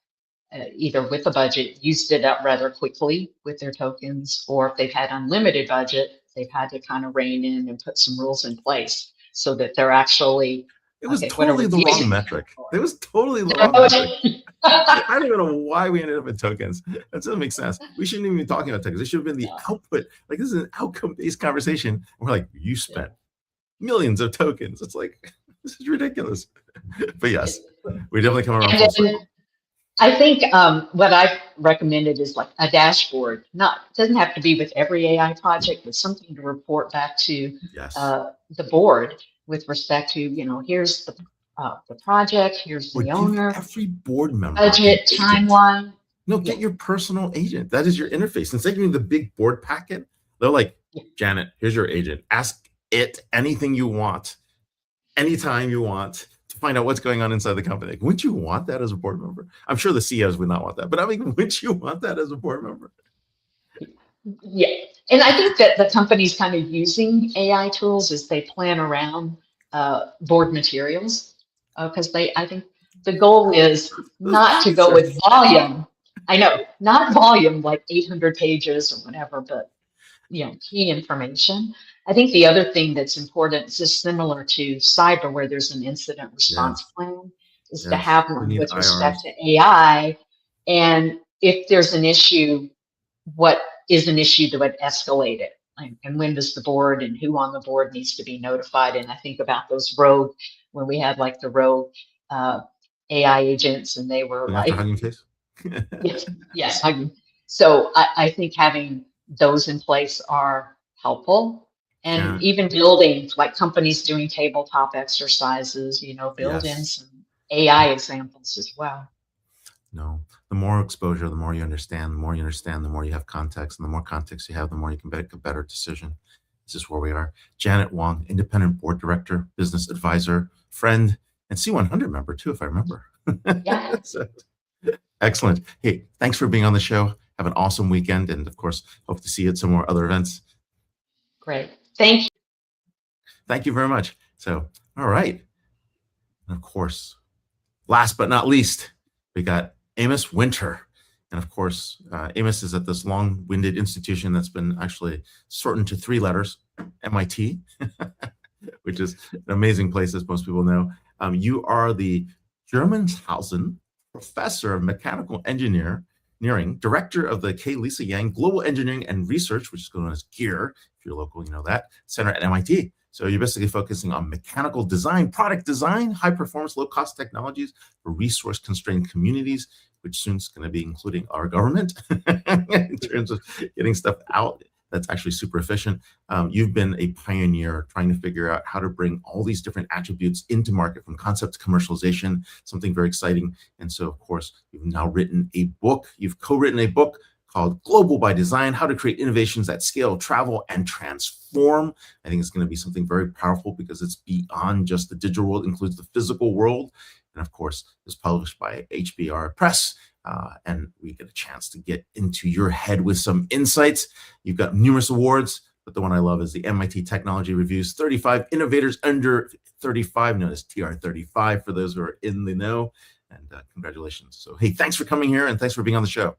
either with a budget used it up rather quickly with their tokens, or if they've had unlimited budget, they've had to kind of rein in and put some rules in place so that they're actually It was okay, totally the wrong metric. It was totally the wrong metric. I don't even know why we ended up with tokens. That doesn't make sense. We shouldn't even be talking about tokens. It should have been the output. Like, this is an outcome-based conversation. And we're like, you spent millions of tokens. It's like, this is ridiculous. But yes, we definitely come around full circle. I think what I've recommended is like a dashboard. Doesn't have to be with every AI project, but something to report back to the board with respect to, here's the project, here's the owner, every board member budget, timeline. No, get your personal agent. That is your interface. Instead of giving the big board packet, they're like, Janet, here's your agent. Ask it anything you want, anytime you want, to find out what's going on inside the company. Like, wouldn't you want that as a board member? I'm sure the CEOs would not want that, but I mean, wouldn't you want that as a board member? Yeah. And I think that the company's kind of using AI tools as they plan around board materials, because I think the goal is not to go with volume. I know, not volume like 800 pages or whatever, but key information. I think the other thing that's important is just similar to cyber, where there's an incident response plan, is to have one with respect to AI. And if there's an issue, what is an issue that would escalate it? And when does the board and who on the board needs to be notified? And I think about those rogue, when we had like the rogue AI agents, and they were like, yes. So I think having those in place are helpful. And even building, like companies doing tabletop exercises, build in some AI examples as well. No, the more exposure, the more you understand, the more you have context, and the more context you have, the more you can make a better decision. This is where we are. Janet Wong, independent board director, business advisor, friend, and C100 member too, if I remember. Yeah. Excellent. Hey, thanks for being on the show. Have an awesome weekend. And of course, hope to see you at some more other events. Great. Thank you. Thank you very much. So, all right. And of course, last but not least, we got Amos Winter. And of course, Amos is at this long-winded institution that's been actually shortened to 3 letters, MIT, which is an amazing place, as most people know. You are the Germanshausen Professor of Mechanical Engineer Nearing, director of the K. Lisa Yang Global Engineering and Research, which is known as GEAR, if you're local, you know that, center at MIT. So you're basically focusing on mechanical design, product design, high performance, low cost technologies for resource constrained communities, which soon is going to be including our government in terms of getting stuff out that's actually super efficient. You've been a pioneer trying to figure out how to bring all these different attributes into market from concept to commercialization, something very exciting. And so, of course, you've now written a book. You've co-written a book called Global by Design, How to Create Innovations that Scale, Travel, and Transform. I think it's going to be something very powerful because it's beyond just the digital world, it includes the physical world. And of course, it's published by HBR Press. And we get a chance to get into your head with some insights. You've got numerous awards, but the one I love is the MIT Technology Review's 35 Innovators Under 35, known as TR35 for those who are in the know. And congratulations. So, hey, thanks for coming here and thanks for being on the show.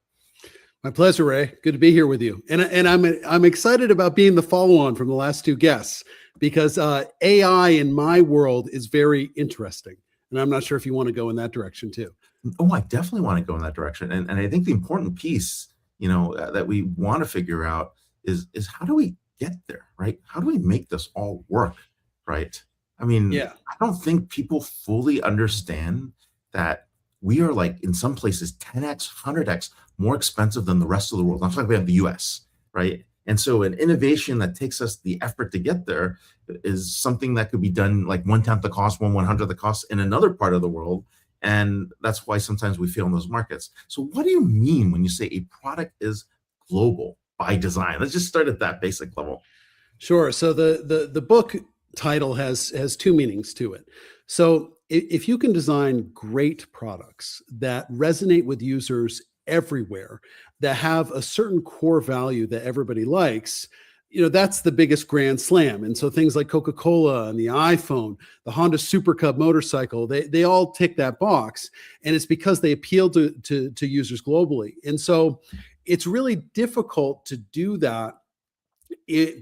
My pleasure, Ray. Good to be here with you. And I'm excited about being the follow-on from the last two guests because AI in my world is very interesting. And I'm not sure if you want to go in that direction too. Oh, I definitely want to go in that direction. And I think the important piece, that we want to figure out is how do we get there, right? How do we make this all work, right? I mean, Yeah. I don't think people fully understand that we are like in some places 10x, 100x more expensive than the rest of the world. I'm talking about the US, right? And so an innovation that takes us the effort to get there is something that could be done like 1/10 the cost, 1/100 the cost in another part of the world. And that's why sometimes we fail in those markets. So what do you mean when you say a product is global by design? Let's just start at that basic level. Sure. So the book title has two meanings to it. So if you can design great products that resonate with users everywhere, that have a certain core value that everybody likes, that's the biggest grand slam. And so things like Coca-Cola and the iPhone, the Honda Super Cub motorcycle, they all tick that box. And it's because they appeal to users globally. And so it's really difficult to do that,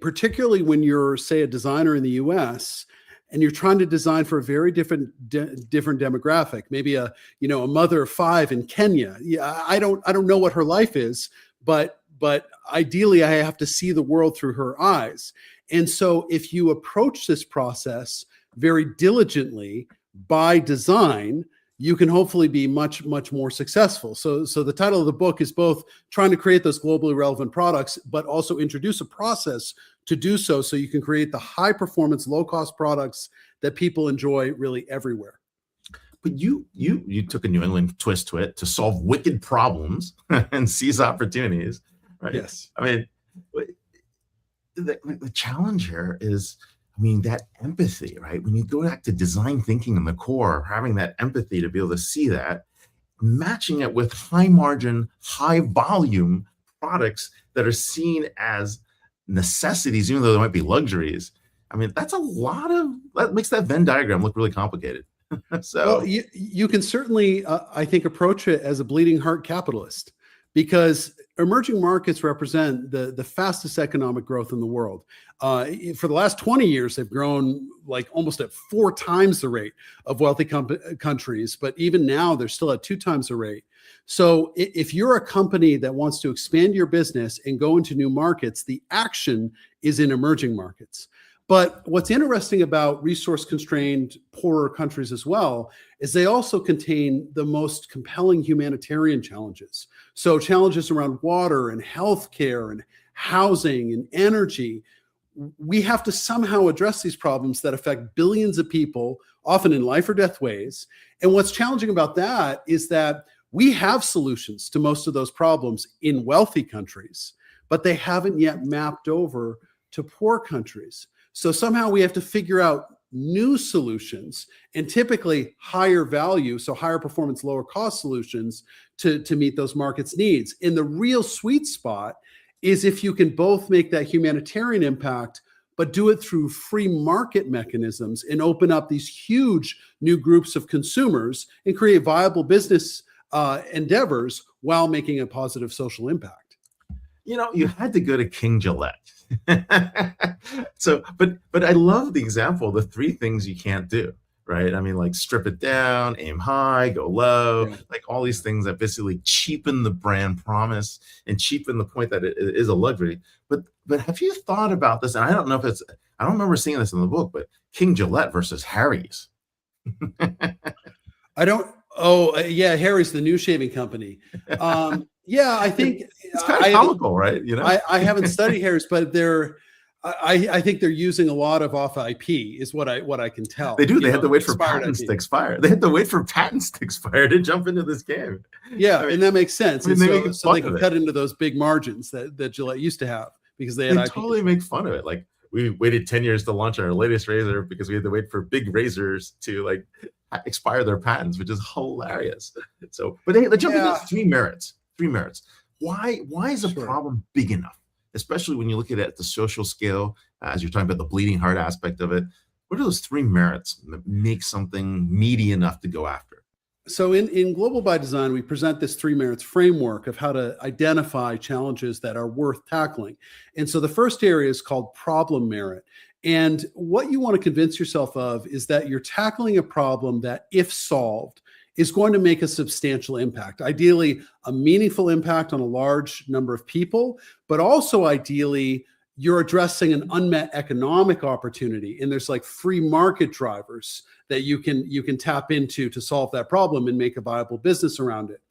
particularly when you're, say, a designer in the US and you're trying to design for a very different demographic, maybe a mother of 5 in Kenya. Yeah, I don't know what her life is, but ideally I have to see the world through her eyes. And so if you approach this process very diligently by design, you can hopefully be much, much more successful. So the title of the book is both trying to create those globally relevant products, but also introduce a process to do so you can create the high performance, low cost products that people enjoy really everywhere. But you took a New England twist to it to solve wicked problems and seize opportunities, right? Yes. I mean, the challenge here is, that empathy, right? When you go back to design thinking in the core, having that empathy to be able to see that, matching it with high margin, high volume products that are seen as necessities, even though they might be luxuries. That's a lot that makes that Venn diagram look really complicated. So well, you can certainly, I think, approach it as a bleeding heart capitalist, because emerging markets represent the fastest economic growth in the world. For the last 20 years, they've grown like almost at 4 times the rate of wealthy countries. But even now, they're still at 2 times the rate. So if you're a company that wants to expand your business and go into new markets, the action is in emerging markets. But what's interesting about resource-constrained, poorer countries as well is they also contain the most compelling humanitarian challenges. So challenges around water and healthcare and housing and energy. We have to somehow address these problems that affect billions of people, often in life or death ways. And what's challenging about that is that we have solutions to most of those problems in wealthy countries, but they haven't yet mapped over to poor countries. So somehow we have to figure out new solutions, and typically higher value, so higher performance, lower cost solutions to meet those markets' needs. And the real sweet spot is if you can both make that humanitarian impact, but do it through free market mechanisms and open up these huge new groups of consumers and create viable business endeavors while making a positive social impact. You had to go to King Gillette. So, but I love the example, the 3 things you can't do, right? I mean, like strip it down, aim high, go low, Yeah. like all these things that basically cheapen the brand promise and cheapen the point that it is a luxury. But have you thought about this? And I don't know if it's, I don't remember seeing this in the book, but King Gillette versus Harry's. I don't. Oh, yeah. Harry's the new shaving company. Yeah, I think It's kind of comical, right? You know, I haven't studied Harry's, but I think they're using a lot of off IP is what I can tell. they do. They You had know, to wait for expired patents IP. to expire. They had to wait for patents to expire to jump into this game. Yeah, I mean, and that makes sense. I mean, And they make so they fun of can it. cut into those big margins that Gillette used to have because they had They IP. totally make fun of it. Like we waited 10 years to launch our latest razor because we had to wait for big razors to like expire their patents, which is hilarious. So, but hey, let's jump into three merits. Why is a Sure. problem big enough? Especially when you look at it at the social scale, as you're talking about the bleeding heart aspect of it. What are those three merits that make something meaty enough to go after? So in Global by Design, we present this three merits framework of how to identify challenges that are worth tackling. And so the first area is called problem merit. And what you want to convince yourself of is that you're tackling a problem that, if solved, is going to make a substantial impact. Ideally, a meaningful impact on a large number of people, but also ideally, you're addressing an unmet economic opportunity. And there's like free market drivers that you can tap into to solve that problem and make a viable business around it.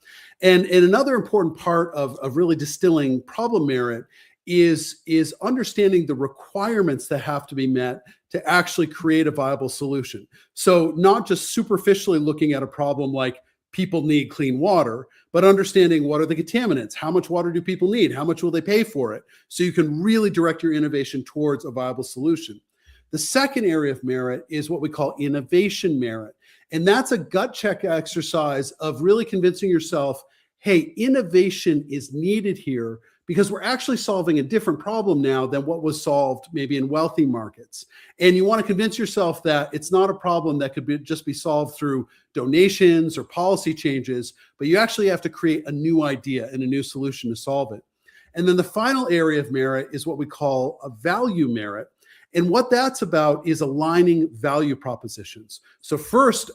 And another important part of really distilling problem merit is understanding the requirements that have to be met to actually create a viable solution. So not just superficially looking at a problem like people need clean water, but understanding what are the contaminants, how much water do people need, how much will they pay for it, so you can really direct your innovation towards a viable solution. The second area of merit is what we call innovation merit. And that's a gut check exercise of really convincing yourself, hey, innovation is needed here because we're actually solving a different problem now than what was solved maybe in wealthy markets. And you want to convince yourself that it's not a problem that could just be solved through donations or policy changes, but you actually have to create a new idea and a new solution to solve it. And then the final area of merit is what we call a value merit. And what that's about is aligning value propositions. So first,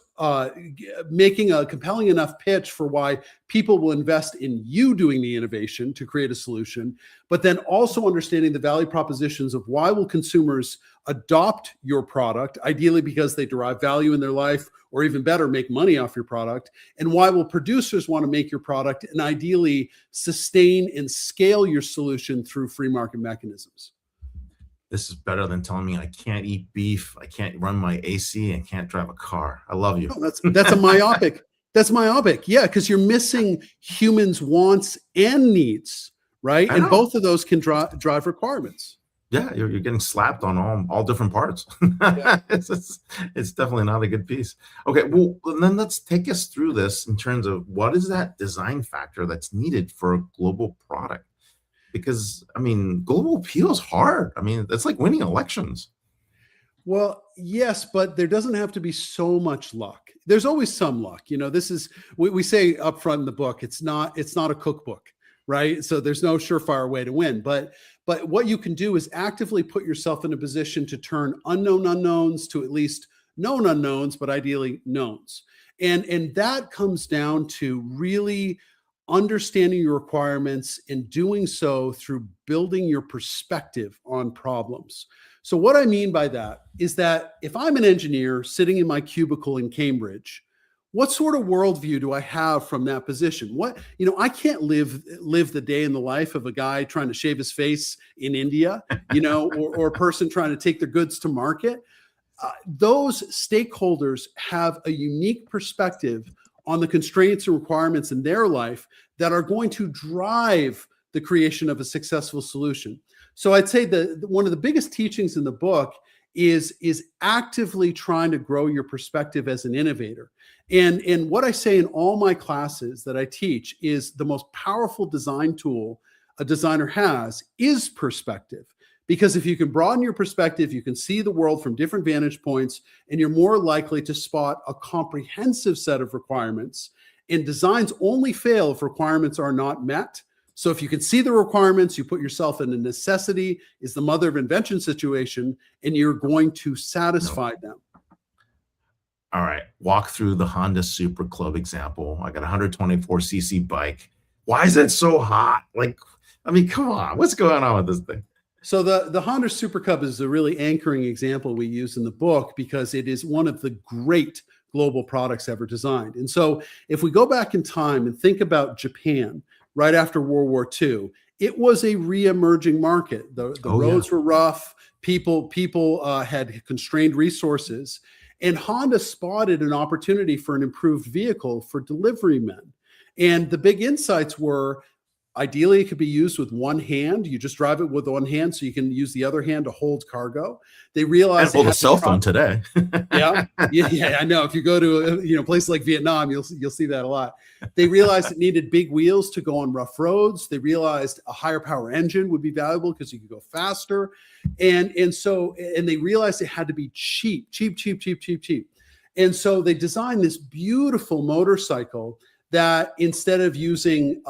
making a compelling enough pitch for why people will invest in you doing the innovation to create a solution, but then also understanding the value propositions of why will consumers adopt your product, ideally because they derive value in their life, or even better, make money off your product, and why will producers want to make your product and ideally sustain and scale your solution through free market mechanisms. This is better than telling me I can't eat beef, I can't run my AC, and can't drive a car. I love you. No, that's a myopic. That's myopic. Yeah, because you're missing humans' wants and needs, right? I And know. both of those can drive requirements. Yeah, you're getting slapped on all different parts. Yeah. It's definitely not a good piece. Okay, well, then let's take us through this in terms of what is that design factor that's needed for a global product? Because, I mean, global appeal is hard. I mean, it's like winning elections. Well, yes, but there doesn't have to be so much luck. There's always some luck. You know, this is we say up front in the book, it's not a cookbook, right? So there's no surefire way to win. But what you can do is actively put yourself in a position to turn unknown unknowns to at least known unknowns, but ideally knowns. And that comes down to really understanding your requirements and doing so through building your perspective on problems. So what I mean by that is that if I'm an engineer sitting in my cubicle in Cambridge, what sort of worldview do I have from that position? I can't live the day in the life of a guy trying to shave his face in India, or a person trying to take their goods to market. Those stakeholders have a unique perspective on the constraints and requirements in their life that are going to drive the creation of a successful solution. So I'd say that one of the biggest teachings in the book is actively trying to grow your perspective as an innovator. And what I say in all my classes that I teach is the most powerful design tool a designer has is perspective. Because if you can broaden your perspective, you can see the world from different vantage points, and you're more likely to spot a comprehensive set of requirements. And designs only fail if requirements are not met. So if you can see the requirements, you put yourself in a necessity is the mother of invention situation, and you're going to satisfy them. All right, walk through the Honda Super Club example. I got a 124cc bike. Why is it so hot? Like, I mean, come on, what's going on with this thing? So the Honda Super Cub is a really anchoring example we use in the book because it is one of the great global products ever designed. And so if we go back in time and think about Japan right after World War II, it was a re-emerging market. The roads were rough. People had constrained resources. And Honda spotted an opportunity for an improved vehicle for delivery men. And the big insights were, ideally, it could be used with one hand. You just drive it with one hand so you can use the other hand to hold cargo. They realized— And hold a cell phone today. Yeah, I know. If you go to places like Vietnam, you'll see that a lot. They realized it needed big wheels to go on rough roads. They realized a higher power engine would be valuable because you could go faster, and they realized it had to be cheap. And so they designed this beautiful motorcycle that instead of using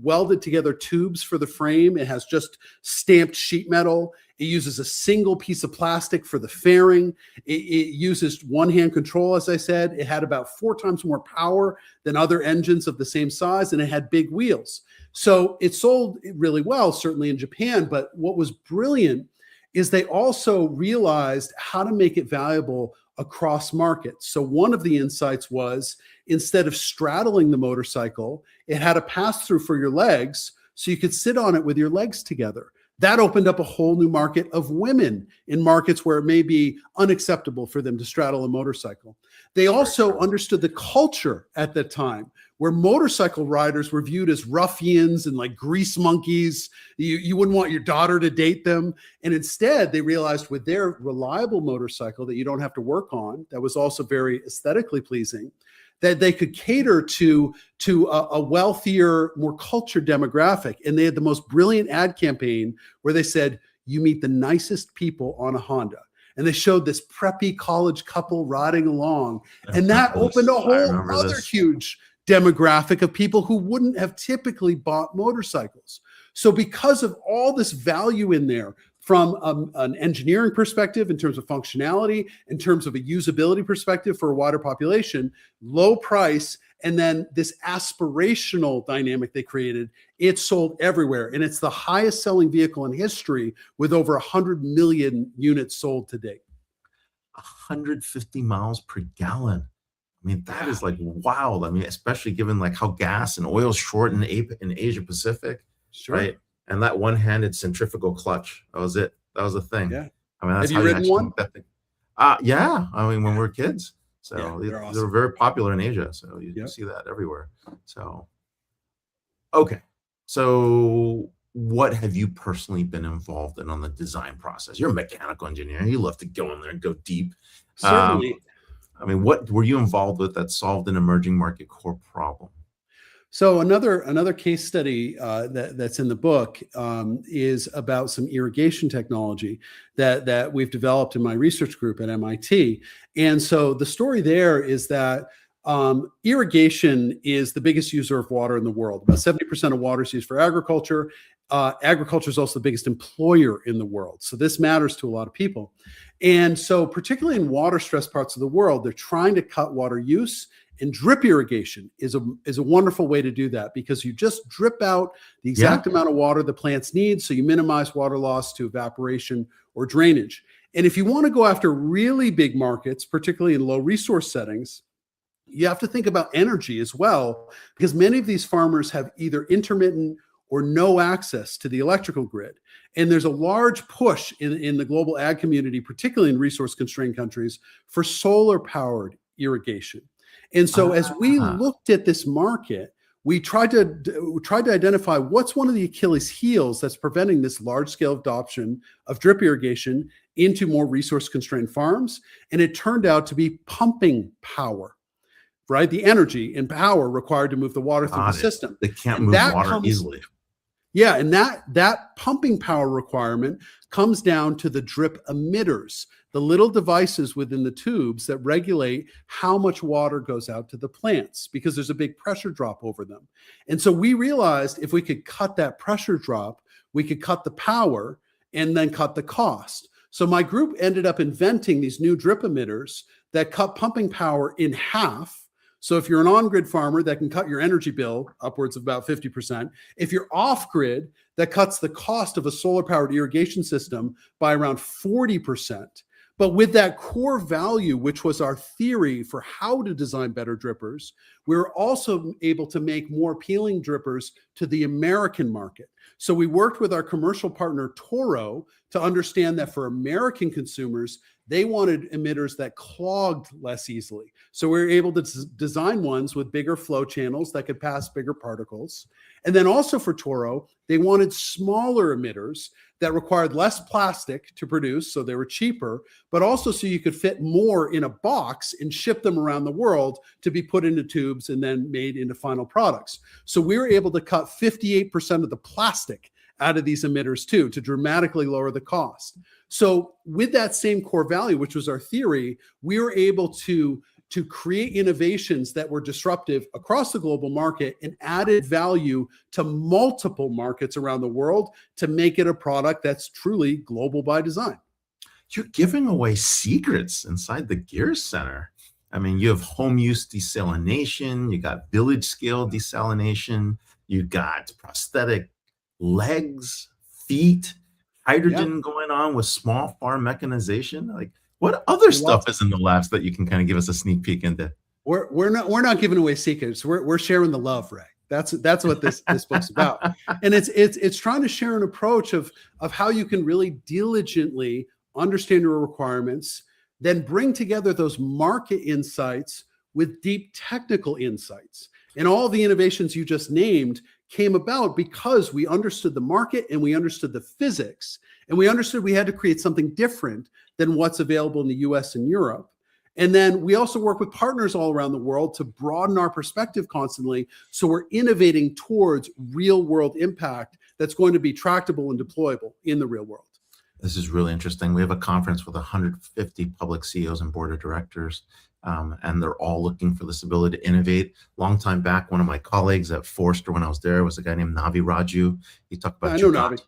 welded together tubes for the frame, it has just stamped sheet metal. It uses a single piece of plastic for the fairing. It uses one-hand control, as I said. It had about 4 times more power than other engines of the same size, and it had big wheels. So it sold really well, certainly in Japan. But what was brilliant is they also realized how to make it valuable across markets. So one of the insights was, instead of straddling the motorcycle, it had a pass-through for your legs, so you could sit on it with your legs together. That opened up a whole new market of women in markets where it may be unacceptable for them to straddle a motorcycle. They also understood the culture at the time, where motorcycle riders were viewed as ruffians and like grease monkeys. You wouldn't want your daughter to date them. And instead, they realized with their reliable motorcycle that you don't have to work on, that was also very aesthetically pleasing, that they could cater to a wealthier, more cultured demographic. And they had the most brilliant ad campaign where they said, "You meet the nicest people on a Honda." And they showed this preppy college couple riding along. And that opened a whole other huge demographic of people who wouldn't have typically bought motorcycles. So because of all this value in there, from an engineering perspective, in terms of functionality, in terms of a usability perspective for a wider population, low price, and then this aspirational dynamic they created, it sold everywhere. And it's the highest selling vehicle in history with over 100 million units sold to date. 150 miles per gallon. I mean, that is like wild. I mean, especially given like how gas and oil is short in Asia Pacific, right? And that one-handed centrifugal clutch, that was it. That was the thing. Yeah. I mean, that's Have you ridden one? That thing. Yeah. I mean, when we were kids. So they're they awesome. were very popular in Asia. So you see that everywhere. So, okay. So what have you personally been involved in on the design process? You're a mechanical engineer. You love to go in there and go deep. Certainly. I mean, what were you involved with that solved an emerging market core problem? So another case study that's in the book is about some irrigation technology that we've developed in my research group at MIT. And so the story there is that irrigation is the biggest user of water in the world. About 70% of water is used for agriculture. Agriculture is also the biggest employer in the world. So this matters to a lot of people. And so particularly in water-stressed parts of the world, they're trying to cut water use. And drip irrigation is a wonderful way to do that, because you just drip out the exact amount of water the plants need, so you minimize water loss to evaporation or drainage. And if you want to go after really big markets, particularly in low resource settings, you have to think about energy as well, because many of these farmers have either intermittent or no access to the electrical grid. And there's a large push in the global ag community, particularly in resource-constrained countries, for solar-powered irrigation. And so as we looked at this market, we tried to identify what's one of the Achilles heels that's preventing this large-scale adoption of drip irrigation into more resource-constrained farms. And it turned out to be pumping power, right? The energy and power required to move the water through the system. They can't move water easily. Yeah, and that pumping power requirement comes down to the drip emitters, the little devices within the tubes that regulate how much water goes out to the plants, because there's a big pressure drop over them. And so we realized if we could cut that pressure drop, we could cut the power and then cut the cost. So my group ended up inventing these new drip emitters that cut pumping power in half. So if you're an on-grid farmer, that can cut your energy bill upwards of about 50%. If you're off-grid, that cuts the cost of a solar-powered irrigation system by around 40%. But with that core value, which was our theory for how to design better drippers, we were also able to make more appealing drippers to the American market. So we worked with our commercial partner, Toro, to understand that for American consumers, they wanted emitters that clogged less easily. So we were able to design ones with bigger flow channels that could pass bigger particles. And then also for Toro, they wanted smaller emitters that required less plastic to produce, so they were cheaper, but also so you could fit more in a box and ship them around the world to be put into tubes and then made into final products. So we were able to cut 58% of the plastic out of these emitters too, to dramatically lower the cost. So with that same core value, which was our theory, we were able to create innovations that were disruptive across the global market and added value to multiple markets around the world to make it a product that's truly global by design. You're giving away secrets inside the Gear Center. I mean, you have home use desalination, you got village scale desalination, you got prosthetic legs, feet, hydrogen going on with small farm mechanization. Like, what other stuff is in the labs that you can kind of give us a sneak peek into? We're not giving away secrets. We're sharing the love, Ray. That's what this book's about. And it's trying to share an approach of how you can really diligently understand your requirements, then bring together those market insights with deep technical insights. And all the innovations you just named came about because we understood the market and we understood the physics, and we understood we had to create something different than what's available in the US and Europe. And then we also work with partners all around the world to broaden our perspective constantly. So we're innovating towards real world impact that's going to be tractable and deployable in the real world. This is really interesting. We have a conference with 150 public CEOs and board of directors, and they're all looking for this ability to innovate. Long time back, one of my colleagues at Forrester when I was there was a guy named Navi Raju. He talked about Jagat.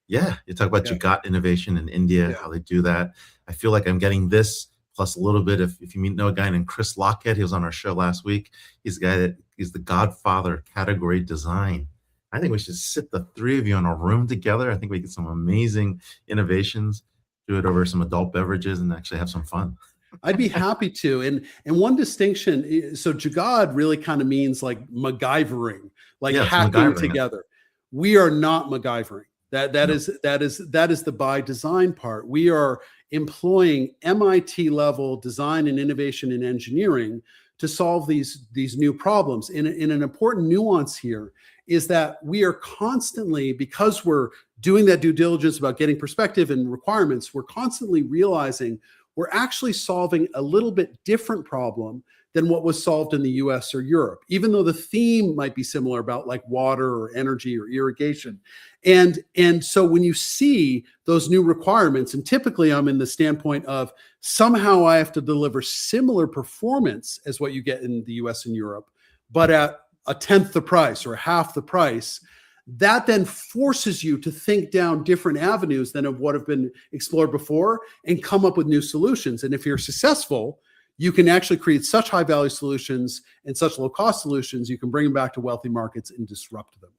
Yeah, you talk about Jagat innovation in India, how they do that. I feel like I'm getting this plus a little bit. If you know a guy named Chris Lockhead, he was on our show last week. He's the godfather of category design. I think we should sit the three of you in a room together. I think we get some amazing innovations, do it over some adult beverages, and actually have some fun. I'd be happy to. And one distinction, so Jagad really kind of means like MacGyvering, like hacking together. We are not MacGyvering. That is the by design part. We are employing MIT level design and innovation and engineering to solve these new problems. And an important nuance here is that we are constantly, because we're doing that due diligence about getting perspective and requirements, we're constantly realizing we're actually solving a little bit different problem than what was solved in the US or Europe, even though the theme might be similar about like water or energy or irrigation. And so when you see those new requirements, and typically I'm in the standpoint of somehow I have to deliver similar performance as what you get in the US and Europe, but at a tenth the price or half the price, that then forces you to think down different avenues than of what have been explored before and come up with new solutions. And if you're successful, you can actually create such high value solutions and such low cost solutions, you can bring them back to wealthy markets and disrupt them.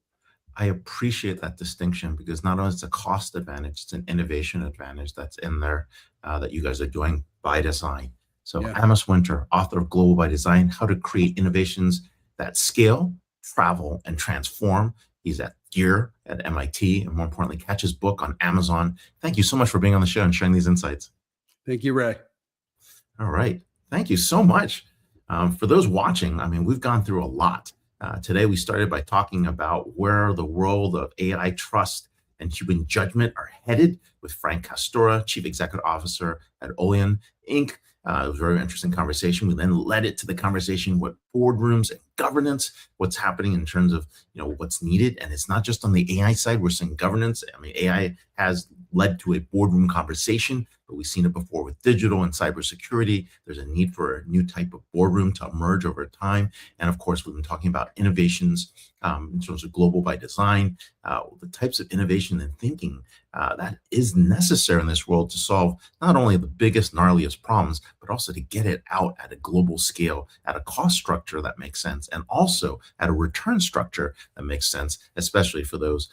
I appreciate that distinction because not only is it a cost advantage, it's an innovation advantage that's in there that you guys are doing by design. So Amos Winter, author of Global by Design, How to Create Innovations That Scale, Travel, and Transform. He's at Gear at MIT, and more importantly, catch his book on Amazon. Thank you so much for being on the show and sharing these insights. Thank you, Ray. All right. Thank you so much. For those watching, I mean, we've gone through a lot. Today, we started by talking about where the world of AI trust and human judgment are headed with Frank Castora, Chief Executive Officer at Ollion, Inc. It was a very interesting conversation. We then led it to the conversation with boardrooms and governance, what's happening in terms of what's needed. And it's not just on the AI side, we're seeing governance. I mean, AI has led to a boardroom conversation, but we've seen it before with digital and cybersecurity. There's a need for a new type of boardroom to emerge over time. And of course, we've been talking about innovations in terms of global by design, the types of innovation and thinking that is necessary in this world to solve not only the biggest, gnarliest problems, but also to get it out at a global scale, at a cost structure that makes sense, and also at a return structure that makes sense, especially for those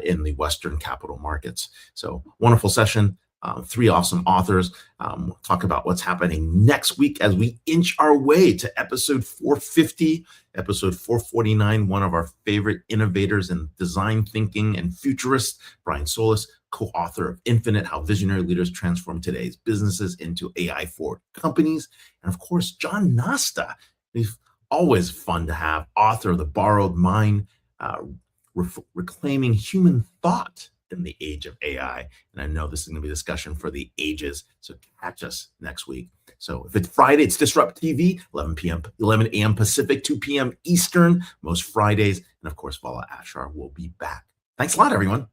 in the Western capital markets. So wonderful session. 3 awesome authors. We'll talk about what's happening next week as we inch our way to episode 450, episode 449. One of our favorite innovators in design thinking and futurists, Brian Solis, co-author of Infinite, How Visionary Leaders Transform Today's Businesses into AI-Forward Companies. And of course, John Nasta, he's always fun to have, author of The Borrowed Mind, reclaiming human thought in the age of AI. And I know this is going to be a discussion for the ages. So catch us next week. So if it's Friday, it's DisrupTV, 11 a.m. Pacific, 2 p.m. Eastern, most Fridays. And of course, Vala Afshar will be back. Thanks a lot, everyone.